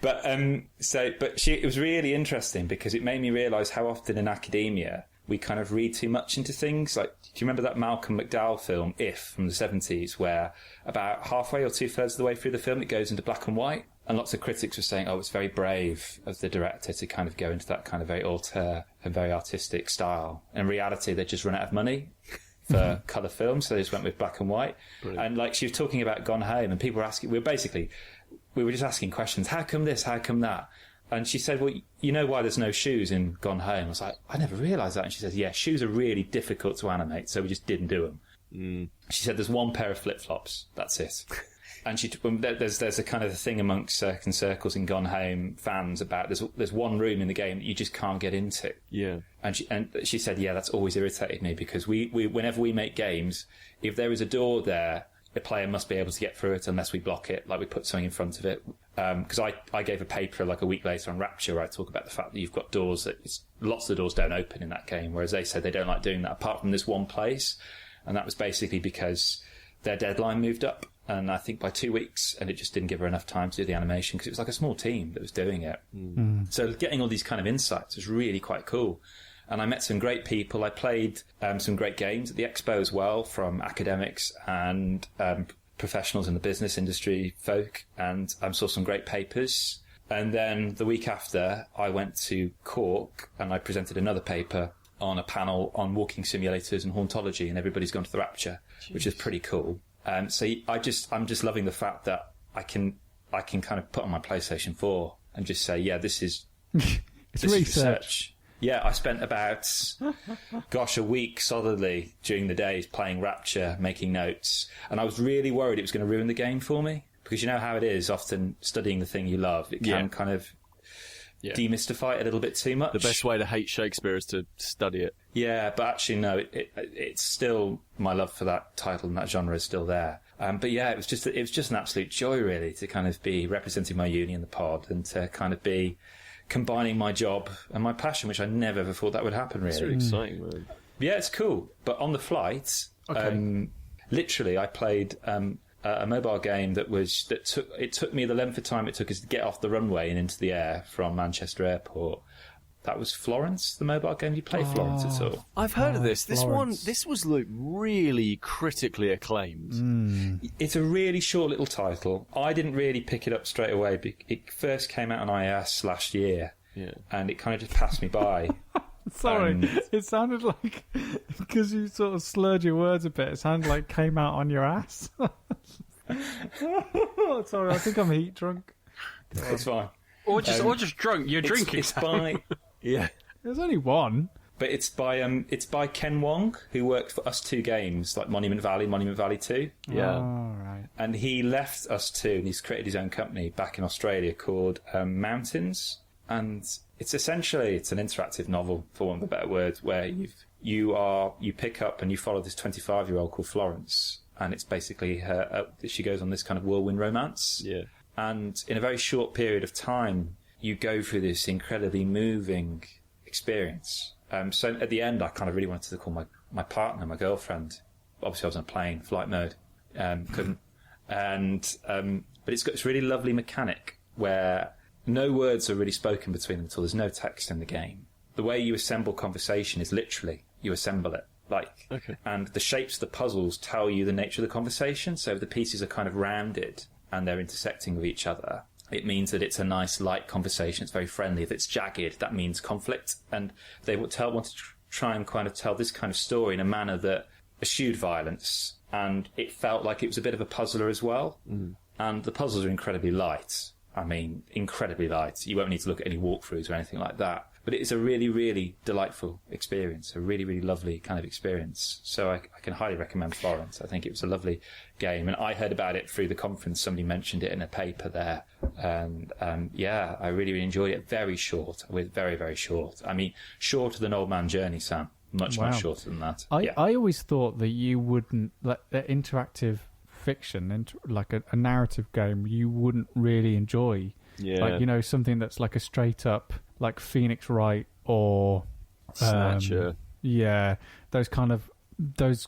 But it was really interesting because it made me realise how often in academia we kind of read too much into things. Like, do you remember that Malcolm McDowell film, If, from the 70s, where about halfway or 2/3 of the way through the film it goes into black and white? And lots of critics were saying, it's very brave of the director to kind of go into that kind of very auteur and very artistic style. In reality, they just run out of money for colour films, so they just went with black and white. Brilliant. And she was talking about Gone Home, and people were asking, we were just asking questions. How come this? How come that? And she said, well, you know why there's no shoes in Gone Home? I was like, I never realised that. And she says, yeah, shoes are really difficult to animate, so we just didn't do them. She said, there's one pair of flip-flops. That's it. And there's a kind of a thing amongst certain circles in Gone Home fans about there's one room in the game that you just can't get into. Yeah. And she said, yeah, that's always irritated me because we whenever we make games, if there is a door there, the player must be able to get through it unless we block it, like we put something in front of it. Because I gave a paper like a week later on Rapture where I talk about the fact that you've got doors that lots of the doors don't open in that game, whereas they said they don't like doing that apart from this one place. And that was basically because their deadline moved up, and I think by 2 weeks, and it just didn't give her enough time to do the animation because it was like a small team that was doing it. So getting all these kind of insights was really quite cool. And I met some great people. I played some great games at the expo as well, from academics and professionals in the business industry folk, and saw some great papers. And then the week after, I went to Cork and I presented another paper on a panel on walking simulators and hauntology, and everybody's gone to the Rapture, which is pretty cool. I'm just loving the fact that I can kind of put on my PlayStation 4 and just say, yeah, this is it's research. Yeah, I spent about, a week solidly during the days playing Rapture, making notes, and I was really worried it was going to ruin the game for me, because you know how it is, often studying the thing you love, it can kind of demystify it a little bit too much. The best way to hate Shakespeare is to study it. Yeah, but actually, no, it's still, my love for that title and that genre is still there. But yeah, it was just an absolute joy, really, to kind of be representing my uni in the pod and to kind of be combining my job and my passion, which I never ever thought that would happen, really. It's really exciting, man. Yeah, it's cool. But on the flight, literally, I played a mobile game that took me the length of time it took us to get off the runway and into the air from Manchester Airport. That was Florence, the mobile game. You play Florence at all? I've heard of this. Florence. This was like really critically acclaimed. It's a really short little title. I didn't really pick it up straight away. It first came out on iOS last year, and it kind of just passed me by. Sorry, it sounded like, because you sort of slurred your words a bit, it sounded like came out on your ass. Sorry, I think I'm heat drunk. It's fine. Or just drunk. You're drinking. It's by There's only one. But it's by Ken Wong, who worked for Us 2 games, like Monument Valley 2. Yeah. Oh, right. And he left Us 2 and he's created his own company back in Australia called Mountains. And it's essentially, it's an interactive novel, for want of a better word, where you pick up and you follow this 25-year-old called Florence. And it's basically she goes on this kind of whirlwind romance. Yeah. And in a very short period of time, you go through this incredibly moving experience. So at the end, I kind of really wanted to call my partner, my girlfriend. Obviously, I was on a plane, flight mode, couldn't. But it's got this really lovely mechanic where no words are really spoken between them at all. There's no text in the game. The way you assemble conversation is literally you assemble it. And the shapes of the puzzles tell you the nature of the conversation. So if the pieces are kind of rounded and they're intersecting with each other, it means that it's a nice, light conversation. It's very friendly. If it's jagged, that means conflict. And they want to try and kind of tell this kind of story in a manner that eschewed violence. And it felt like it was a bit of a puzzler as well. And the puzzles are incredibly light. I mean, incredibly light. You won't need to look at any walkthroughs or anything like that. But it is a really, really delightful experience, a really, really lovely kind of experience. So I can highly recommend Florence. I think it was a lovely game. And I heard about it through the conference. Somebody mentioned it in a paper there. And I really, really enjoyed it. Very short, very, very short. I mean, shorter than Old Man Journey, Sam. Much shorter than that. I always thought that you wouldn't, like interactive fiction, like a narrative game, you wouldn't really enjoy. Yeah. Like, something that's like a straight up, like Phoenix Wright or Snatcher. Those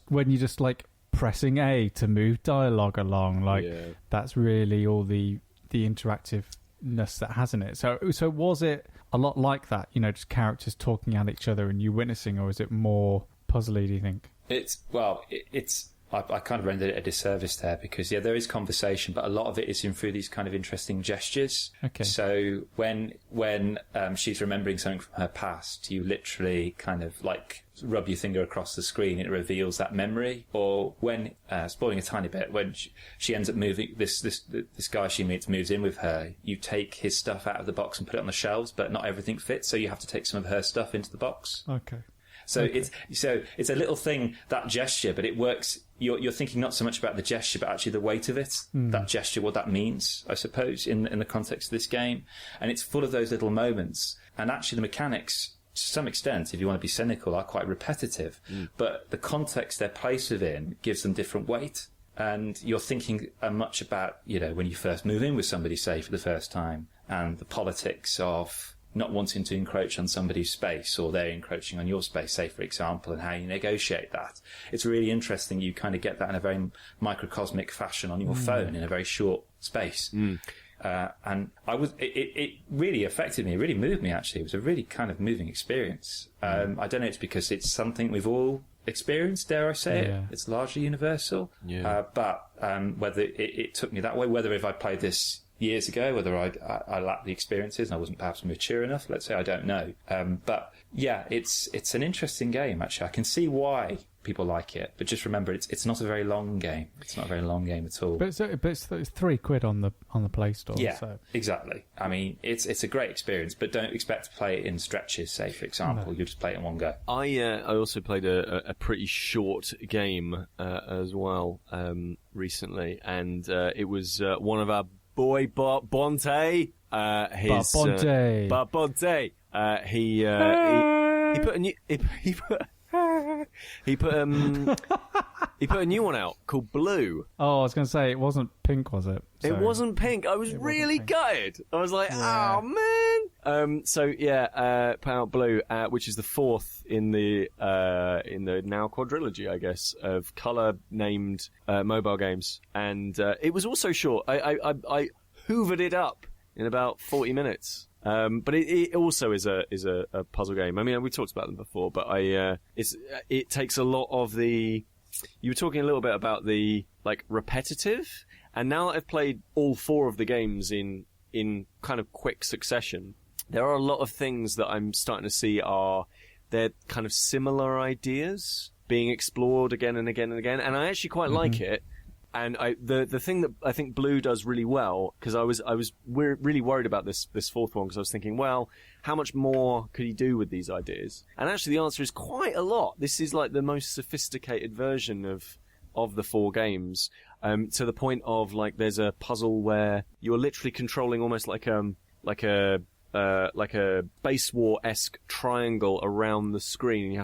when you just like pressing A to move dialogue along, that's really all the interactiveness that has in it. So was it a lot like that? Just characters talking at each other and you witnessing, or is it more puzzly? Do you think? I kind of rendered it a disservice there because, there is conversation, but a lot of it is through these kind of interesting gestures. Okay. So when she's remembering something from her past, you literally kind of like rub your finger across the screen and it reveals that memory. Or when, spoiling a tiny bit, when she ends up moving, this guy she meets moves in with her, you take his stuff out of the box and put it on the shelves, but not everything fits, so you have to take some of her stuff into the box. Okay. So it's a little thing, that gesture, but it works. You're thinking not so much about the gesture, but actually the weight of it. That gesture, what that means, I suppose, in the context of this game. And it's full of those little moments. And actually the mechanics, to some extent, if you want to be cynical, are quite repetitive. But the context they're placed within gives them different weight. And you're thinking much about, when you first move in with somebody, say, for the first time, and the politics of not wanting to encroach on somebody's space, or they're encroaching on your space, say, for example, and how you negotiate that. It's really interesting. You kind of get that in a very microcosmic fashion on your phone in a very short space. And it really affected me. It really moved me, actually. It was a really kind of moving experience. I don't know, it's because it's something we've all experienced, dare I say it. It's largely universal. But whether it took me that way, whether if I played this years ago, whether I lacked the experiences and I wasn't perhaps mature enough, let's say, I don't know. But yeah, it's an interesting game, actually. I can see why people like it, but just remember, it's not a very long game. It's not a very long game at all. But it's £3 on the Play Store. Yeah, so. Exactly. I mean, it's a great experience, but don't expect to play it in stretches. Say, for example, you just play it in one go. I also played a pretty short game as well recently, and it was one of our boy Bart Bonte. Bart Bonte. He put a new he put a new one out called Blue. Oh, I was going to say, it wasn't pink, was it? It wasn't pink. I was really gutted. I was like, oh man. Put out Blue, which is the fourth in the now quadrilogy, I guess, of color named mobile games, and it was also short. I hoovered it up in about 40 minutes. But it also is a puzzle game. I mean, we talked about them before, but it takes a lot of the. You were talking a little bit about the repetitive, and now that I've played all four of the games in kind of quick succession, there are a lot of things that I'm starting to see they're kind of similar ideas being explored again and again and again, and I actually quite like it. And the thing that I think Blue does really well, because I was really worried about this fourth one, because I was thinking, well, how much more could he do with these ideas? And actually, the answer is quite a lot. This is like the most sophisticated version of the four games, to the point of there's a puzzle where you're literally controlling almost like a base war-esque triangle around the screen, and you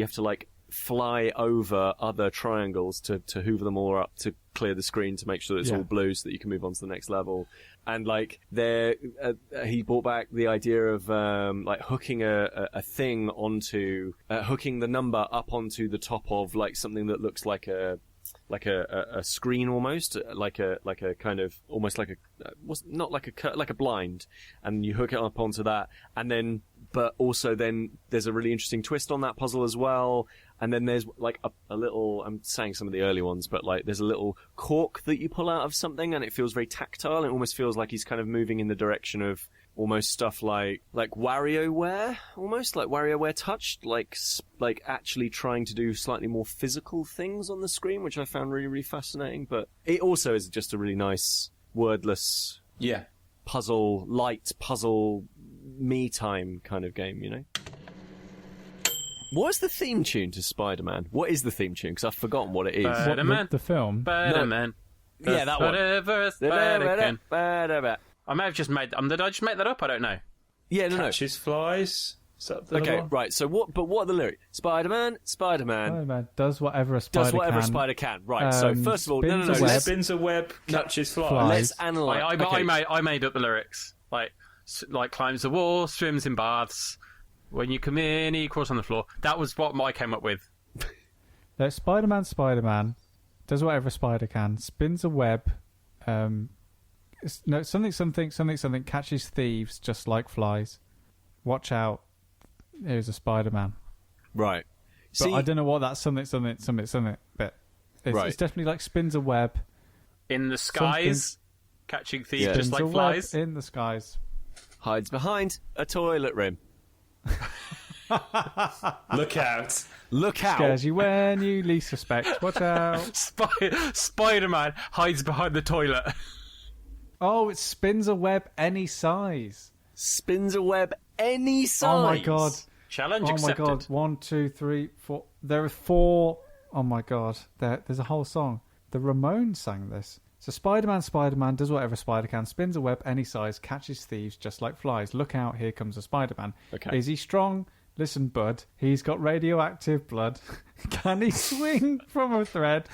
have to fly over other triangles to hoover them all up to clear the screen to make sure that it's all blue so that you can move on to the next level. And he brought back the idea of hooking a thing onto hooking the number up onto the top of something that looks like a screen, almost like a kind of almost like a blind, and you hook it up onto that, and then but also then there's a really interesting twist on that puzzle as well. And then there's a little, I'm saying some of the early ones, but there's a little cork that you pull out of something, and it feels very tactile. It almost feels like he's kind of moving in the direction of almost stuff like WarioWare, almost like WarioWare touched, like actually trying to do slightly more physical things on the screen, which I found really, really fascinating. But it also is just a really nice wordless puzzle, me time kind of game, you know? What's the theme tune to Spider-Man? What is the theme tune? Because I've forgotten what it is. Spider-Man. The film? Spider-Man. No. Yeah, that one. I may have just made... did I just make that up? I don't know. Yeah, no. Catches flies. Is that the okay, one? Right. So what are the lyrics? Spider-Man. Spider-Man does whatever a spider can. Right. So first of all, no. Spins a web, catches flies. Let's analyse. I made up the lyrics. Like climbs the wall, swims in baths. When you come in, he crawls on the floor. That was what I came up with. Spider-Man does whatever a spider can. Spins a web. Something catches thieves just like flies. Watch out. Here's a Spider-Man. Right. But I don't know what that something bit. It's definitely like spins a web. In the skies, catching thieves just like flies. In the skies. Hides behind a toilet rim. Look out. Scares you when you least suspect. Watch out. Spider-Man hides behind the toilet. Oh, it spins a web any size. Spins a web any size. Oh my god. Challenge accepted. Oh my god. 1, 2, 3, 4. There are 4. Oh my god. There's a whole song. The Ramones sang this. So Spider-Man does whatever a spider can, spins a web any size, catches thieves just like flies. Look out, here comes a Spider-Man. Okay. Is he strong? Listen, bud, he's got radioactive blood. Can he swing from a thread?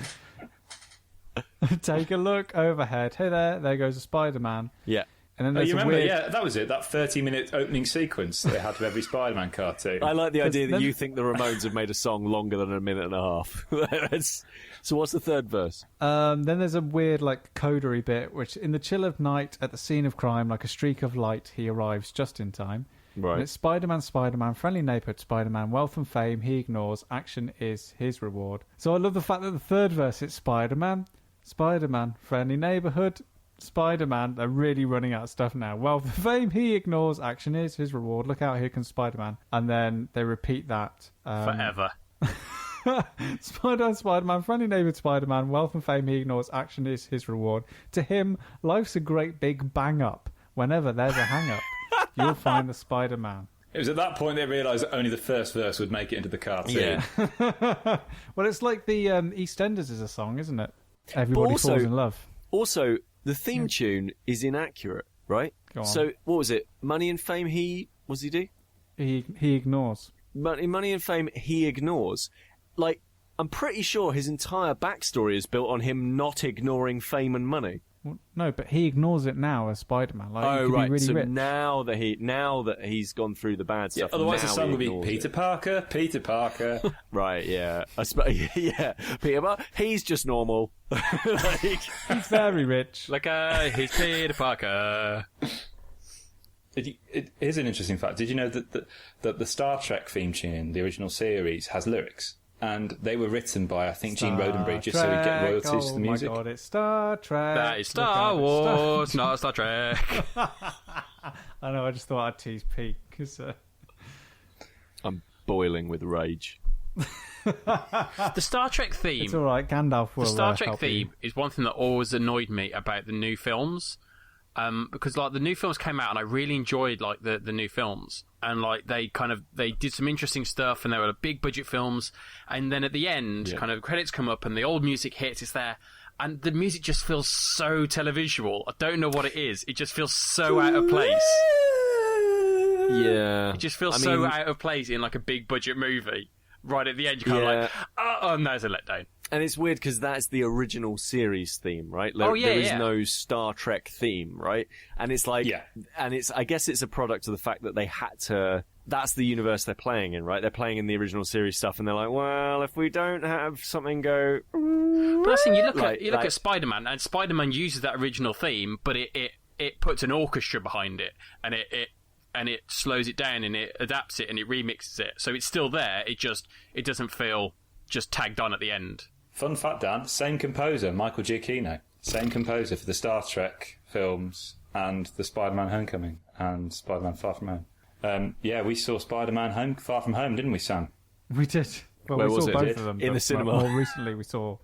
Take a look overhead. Hey there goes a Spider-Man. Yeah. And then Oh, there's you a remember? weird... Yeah, that was it. That 30-minute opening sequence they had with every Spider-Man cartoon. I like the idea that then- you think the Ramones have made a song longer than a minute and a half. So what's the third verse? Then there's a weird, like, codery bit, which in the chill of night at the scene of crime, like a streak of light, he arrives just in time. Right. And it's Spider-Man, Spider-Man, friendly neighborhood Spider-Man, wealth and fame he ignores, action is his reward. So I love the fact that the third verse is Spider-Man, Spider-Man, friendly neighborhood, Spider-Man. They're really running out of stuff now. Wealth and fame he ignores, action is his reward. Look out, here comes Spider-Man. And then they repeat that. Forever. Spider-Man, Spider-Man, friendly neighborhood Spider-Man, wealth and fame he ignores, action is his reward. To him, life's a great big bang up. Whenever there's a hang up, you'll find the Spider-Man. It was at that point they realised that only the first verse would make it into the cartoon. Yeah. Well, it's like the EastEnders is a song, isn't it? Everybody also- falls in love. Also, the theme tune is inaccurate, right? Go on. So, what was it? Money and fame, what does he do? He ignores. Money and fame, he ignores. Like, I'm pretty sure his entire backstory is built on him not ignoring fame and money. Well, no, but he ignores it now as Spider-Man. Like, he could be really so rich. now that he's gone through the bad Yeah, stuff, otherwise the now song he would be ignores Peter it. Parker, Peter Parker. Right, yeah. Yeah, Peter Parker, he's just normal. Like, He's very rich. Like, he's Peter Parker. Here's an interesting fact. Did you know that the Star Trek theme tune, the original series, has lyrics? And they were written by, I think, Gene Roddenberry, just so he'd get royalties to the music. Oh my God, it's Star Trek. That is Star Wars, not Star Trek. I know, I just thought I'd tease Pete, because... I'm boiling with rage. The Star Trek theme. It's all right, Gandalf will The Star Trek help you. theme is one thing that always annoyed me about the new films, because like the new films came out and I really enjoyed like the new films, and like they did some interesting stuff and they were big budget films, and then at the end, kind of credits come up and the old music hits. It's there. And the music just feels so televisual. I don't know what it is. It just feels so out of place. Yeah. It just feels so out of place in like a big budget movie. Right at the end, you're kind of like, oh, no, it's a letdown. And it's weird because that's the original series theme, right? Like, there is no Star Trek theme, right? And it's like, and I guess it's a product of the fact that they had to. That's the universe they're playing in, right? They're playing in the original series stuff, and they're like, well, if we don't have something go. But that's the thing, you look at Spider-Man, and Spider-Man uses that original theme, but it puts an orchestra behind it, and it slows it down, and it adapts it, and it remixes it, so it's still there. It doesn't feel just tagged on at the end. Fun fact, Dan, same composer, Michael Giacchino. Same composer for the Star Trek films and the Spider-Man Homecoming and Spider-Man Far From Home. We saw Spider-Man Far From Home, didn't we, Sam? We did. Well, Where we was saw it? both of them. In the but cinema. More recently, we saw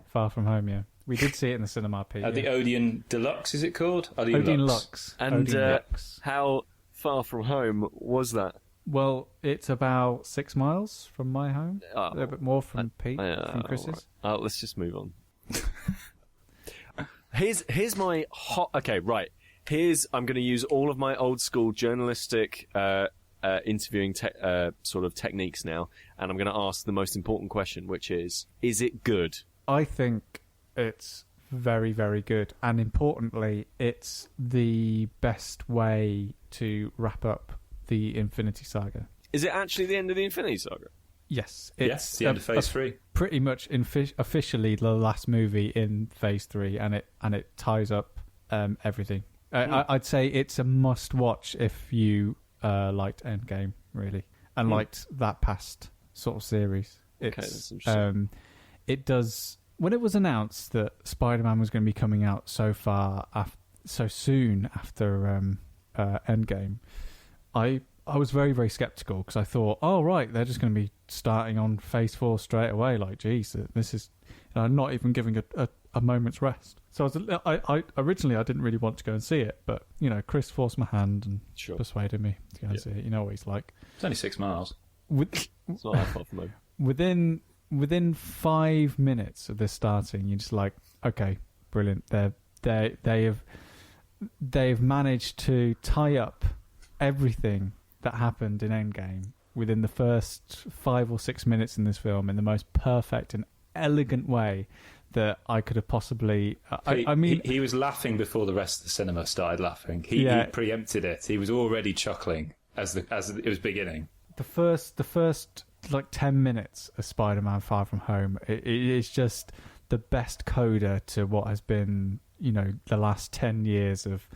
Far From Home, yeah. We did see it in the cinema, Pete. The Odeon Deluxe, is it called? Odeon Lux. And Odeon Lux. how far from home was that? Well, it's about 6 miles from my home. Oh, A little bit more from Pete, from Chris's. Right. Let's just move on. Here's my hot. Okay, right. I'm going to use all of my old school journalistic interviewing sort of techniques now, and I'm going to ask the most important question, which is it good? I think it's very, very good. And importantly, it's the best way to wrap up the Infinity Saga. Is it actually the end of the Infinity Saga? Yes. It's the end of Phase 3. Pretty much officially the last movie in Phase 3, and it ties up everything. I'd say it's a must-watch if you liked Endgame, really, and liked that past sort of series. That's interesting. It does... When it was announced that Spider-Man was going to be coming out so soon after Endgame, I was very, very sceptical because I thought, oh, right, they're just going to be starting on Phase 4 straight away. Like, geez, this is not even giving a moment's rest. So I originally I didn't really want to go and see it, but Kris forced my hand and persuaded me to go and see it. You know what he's like. It's only 6 miles. It's not that far from home. Within 5 minutes of this starting, you're just like, okay, brilliant. They've managed to tie up everything that happened in Endgame within the first 5 or 6 minutes in this film in the most perfect and elegant way that I could have possibly. I mean, he was laughing before the rest of the cinema started laughing. He preempted it. He was already chuckling as it was beginning. The first like 10 minutes of Spider-Man Far From Home, it is just the best coda to what has been, the last 10 years of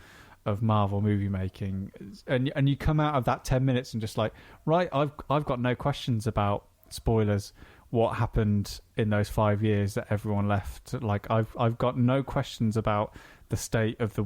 Marvel movie making, and you come out of that 10 minutes and just like, right, I've got no questions about, spoilers, what happened in those 5 years that everyone left. Like I've got no questions about the state of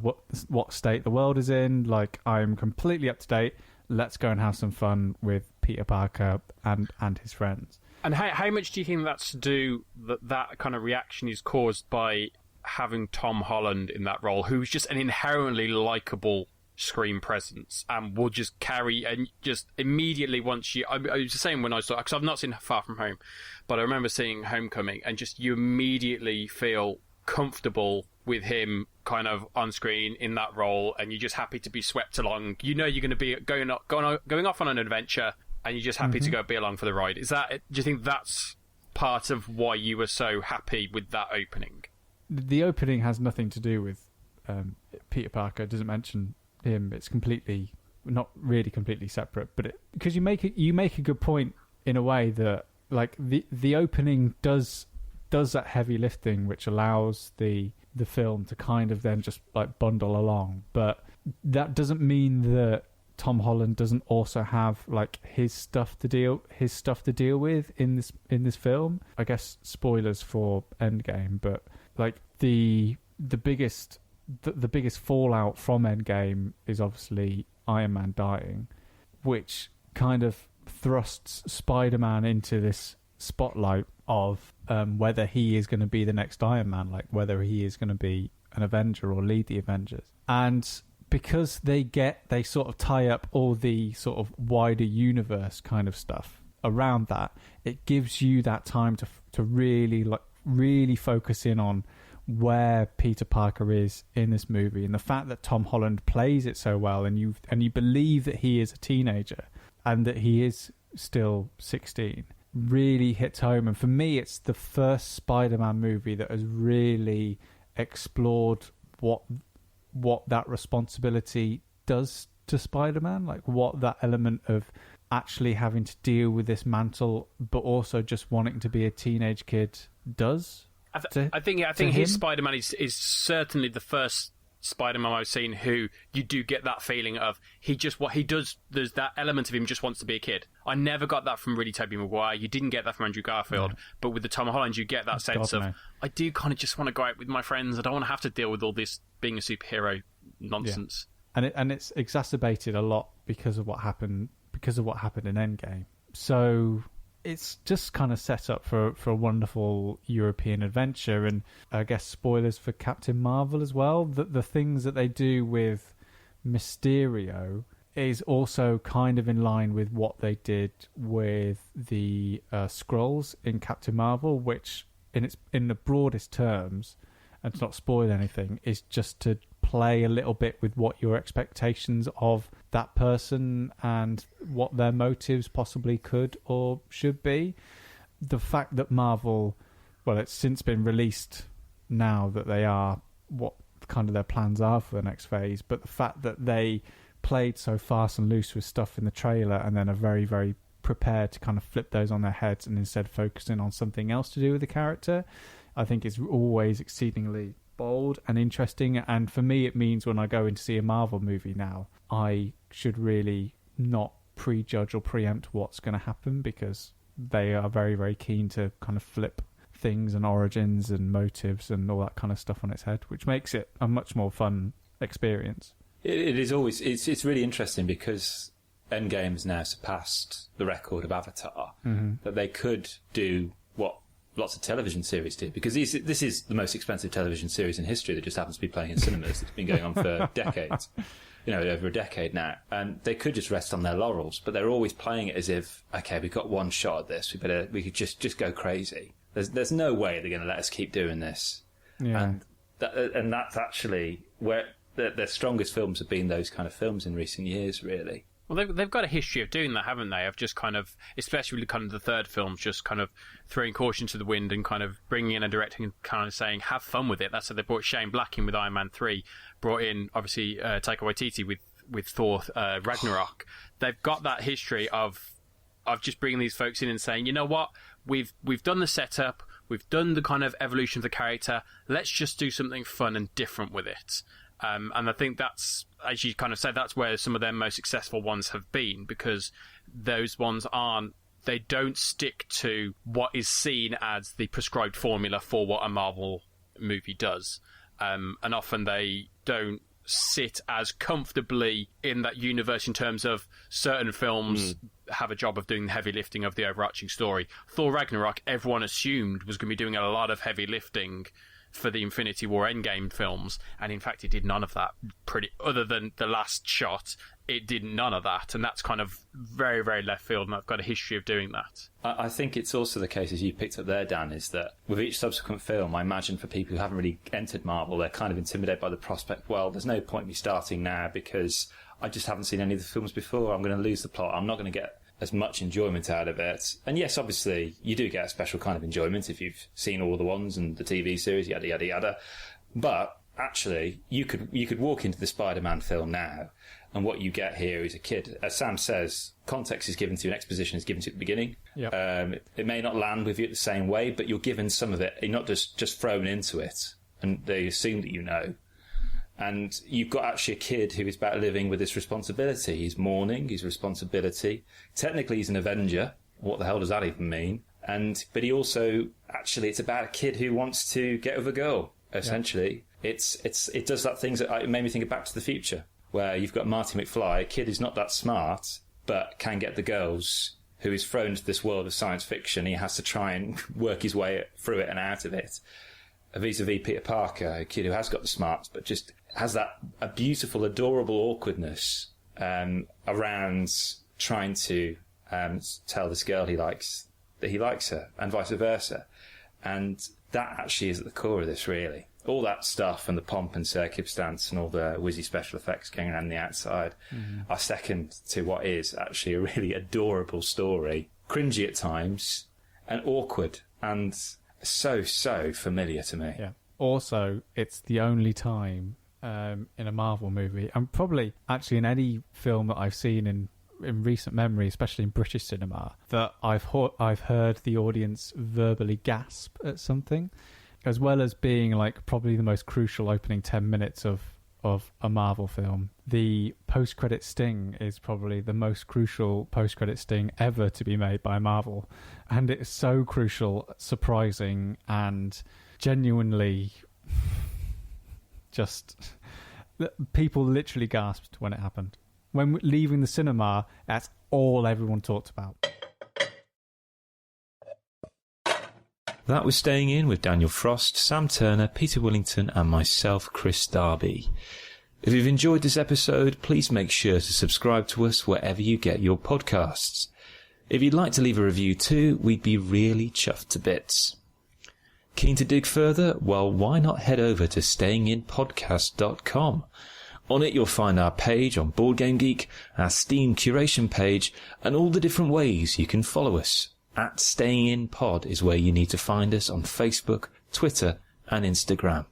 what state the world is in. Like, I'm completely up to date. Let's go and have some fun with Peter Parker and his friends. And how much do you think that's to do that kind of reaction is caused by having Tom Holland in that role, who's just an inherently likable screen presence and will just carry, and just immediately once you... I was the same when I saw... because I've not seen Far From Home, but I remember seeing Homecoming, and just you immediately feel comfortable with him kind of on screen in that role, and you're just happy to be swept along. You're going to be going off on an adventure, and you're just happy to be along for the ride. Do you think that's part of why you were so happy with that opening? The opening has nothing to do with Peter Parker. It doesn't mention him. It's not really completely separate, but because you make a good point in a way that, like, the opening does that heavy lifting, which allows the film to kind of then just like bundle along. But that doesn't mean that Tom Holland doesn't also have like his stuff to deal with in this film. I guess spoilers for Endgame, but like the biggest fallout from Endgame is obviously Iron Man dying, which kind of thrusts Spider-Man into this spotlight of whether he is going to be the next Iron Man, like whether he is going to be an Avenger or lead the Avengers. And because they sort of tie up all the sort of wider universe kind of stuff around that, it gives you that time to really focus in on where Peter Parker is in this movie, and the fact that Tom Holland plays it so well, and you believe that he is a teenager and that he is still 16, really hits home. And for me, it's the first Spider-Man movie that has really explored what that responsibility does to Spider-Man, like what that element of actually having to deal with this mantle, but also just wanting to be a teenage kid does. I think his Spider-Man is certainly the first Spider-Man I've seen who you do get that feeling of what he does. There's that element of him just wants to be a kid. I never got that from really Tobey Maguire. You didn't get that from Andrew Garfield, but with the Tom Holland, you get that sense of I do kind of just want to go out with my friends. I don't want to have to deal with all this being a superhero nonsense. Yeah. And it's exacerbated a lot because of what happened in Endgame. So it's just kind of set up for a wonderful European adventure, and I guess spoilers for Captain Marvel as well. The things that they do with Mysterio is also kind of in line with what they did with the Skrulls in Captain Marvel, which in the broadest terms, and to not spoil anything, is just to play a little bit with what your expectations of that person and what their motives possibly could or should be. The fact that Marvel, well, it's since been released now that they are what kind of their plans are for the next phase, but the fact that they played so fast and loose with stuff in the trailer and then are very, very prepared to kind of flip those on their heads and instead focusing on something else to do with the character, I think is always exceedingly bold and interesting. And for me, it means when I go in to see a Marvel movie now, I should really not prejudge or preempt what's going to happen, because they are very, very keen to kind of flip things and origins and motives and all that kind of stuff on its head, which makes it a much more fun experience. It is always... It's really interesting because Endgame has now surpassed the record of Avatar, that they could do what lots of television series do, because this is the most expensive television series in history that just happens to be playing in cinemas. It's been going on for decades, over a decade now, and they could just rest on their laurels, but they're always playing it as if, okay, we've got one shot at this, we could just go crazy. There's no way they're going to let us keep doing this. Yeah. And that's actually where their strongest films have been those kind of films in recent years, really. Well, they've got a history of doing that, haven't they? Of just kind of, especially with kind of the third film, just kind of throwing caution to the wind and kind of bringing in a director and kind of saying, have fun with it. That's how they brought Shane Black in with Iron Man 3, brought in, obviously, Taika Waititi with Thor Ragnarok. They've got that history of just bringing these folks in and saying, you know what, we've done the setup, we've done the kind of evolution of the character, let's just do something fun and different with it. And I think that's, as you kind of said, that's where some of their most successful ones have been, because those ones they don't stick to what is seen as the prescribed formula for what a Marvel movie does. And often they don't sit as comfortably in that universe in terms of certain films have a job of doing the heavy lifting of the overarching story. Thor Ragnarok, everyone assumed was going to be doing a lot of heavy lifting for the Infinity War Endgame films, and in fact it did none of that. Other than the last shot, it did none of that, and that's kind of very, very left field, and I've got a history of doing that. I think it's also the case, as you picked up there, Dan, is that with each subsequent film, I imagine for people who haven't really entered Marvel, they're kind of intimidated by the prospect, well, there's no point me starting now because I just haven't seen any of the films before, I'm going to lose the plot, I'm not going to get as much enjoyment out of it. And yes, obviously, you do get a special kind of enjoyment if you've seen all the ones and the TV series, yada, yada, yada. But actually, you could walk into the Spider-Man film now, and what you get here is a kid. As Sam says, context is given to you and exposition is given to you at the beginning. Yep. It may not land with you the same way, but you're given some of it. You're not just thrown into it, and they assume that you know. And you've got actually a kid who is about living with this responsibility. He's mourning his responsibility. Technically, he's an Avenger. What the hell does that even mean? But he also, actually, it's about a kid who wants to get with a girl, essentially. Yeah. It does that things that it made me think of Back to the Future, where you've got Marty McFly, a kid who's not that smart, but can get the girls, who is thrown into this world of science fiction. He has to try and work his way through it and out of it. Vis-a-vis Peter Parker, a kid who has got the smarts, but just has a beautiful, adorable awkwardness around trying to tell this girl he likes that he likes her, and vice versa. And that actually is at the core of this, really. All that stuff and the pomp and circumstance and all the whizzy special effects going around the outside are second to what is actually a really adorable story. Cringy at times and awkward and so familiar to me. Yeah. Also, it's the only time in a Marvel movie, and probably actually in any film that I've seen in recent memory, especially in British cinema, that I've heard the audience verbally gasp at something, as well as being like probably the most crucial opening 10 minutes of a Marvel film. The post-credit sting is probably the most crucial post-credit sting ever to be made by Marvel, and it's so crucial, surprising, and genuinely just people literally gasped when it happened. When leaving the cinema, that's all everyone talked about. That was Staying In with Daniel Frost, Sam Turner, Peter Willington and myself, Kris Darby. If you've enjoyed this episode, please make sure to subscribe to us wherever you get your podcasts. If you'd like to leave a review too, we'd be really chuffed to bits. Keen to dig further? Well, why not head over to stayinginpodcast.com. On it you'll find our page on Board Game Geek, our Steam curation page, and all the different ways you can follow us. At Staying In Pod is where you need to find us on Facebook, Twitter and Instagram.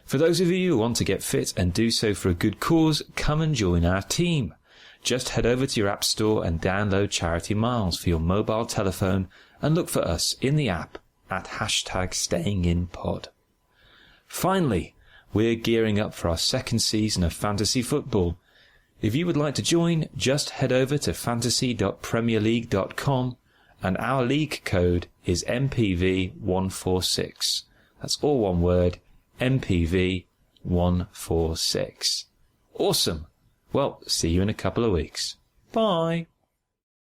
For those of you who want to get fit and do so for a good cause, come and join our team. Just head over to your app store and download Charity Miles for your mobile telephone and look for us in the app at #StayingInPod. Finally, we're gearing up for our second season of Fantasy Football. If you would like to join, just head over to fantasy.premierleague.com and our league code is MPV146. That's all one word, MPV146. Awesome. Well, see you in a couple of weeks. Bye.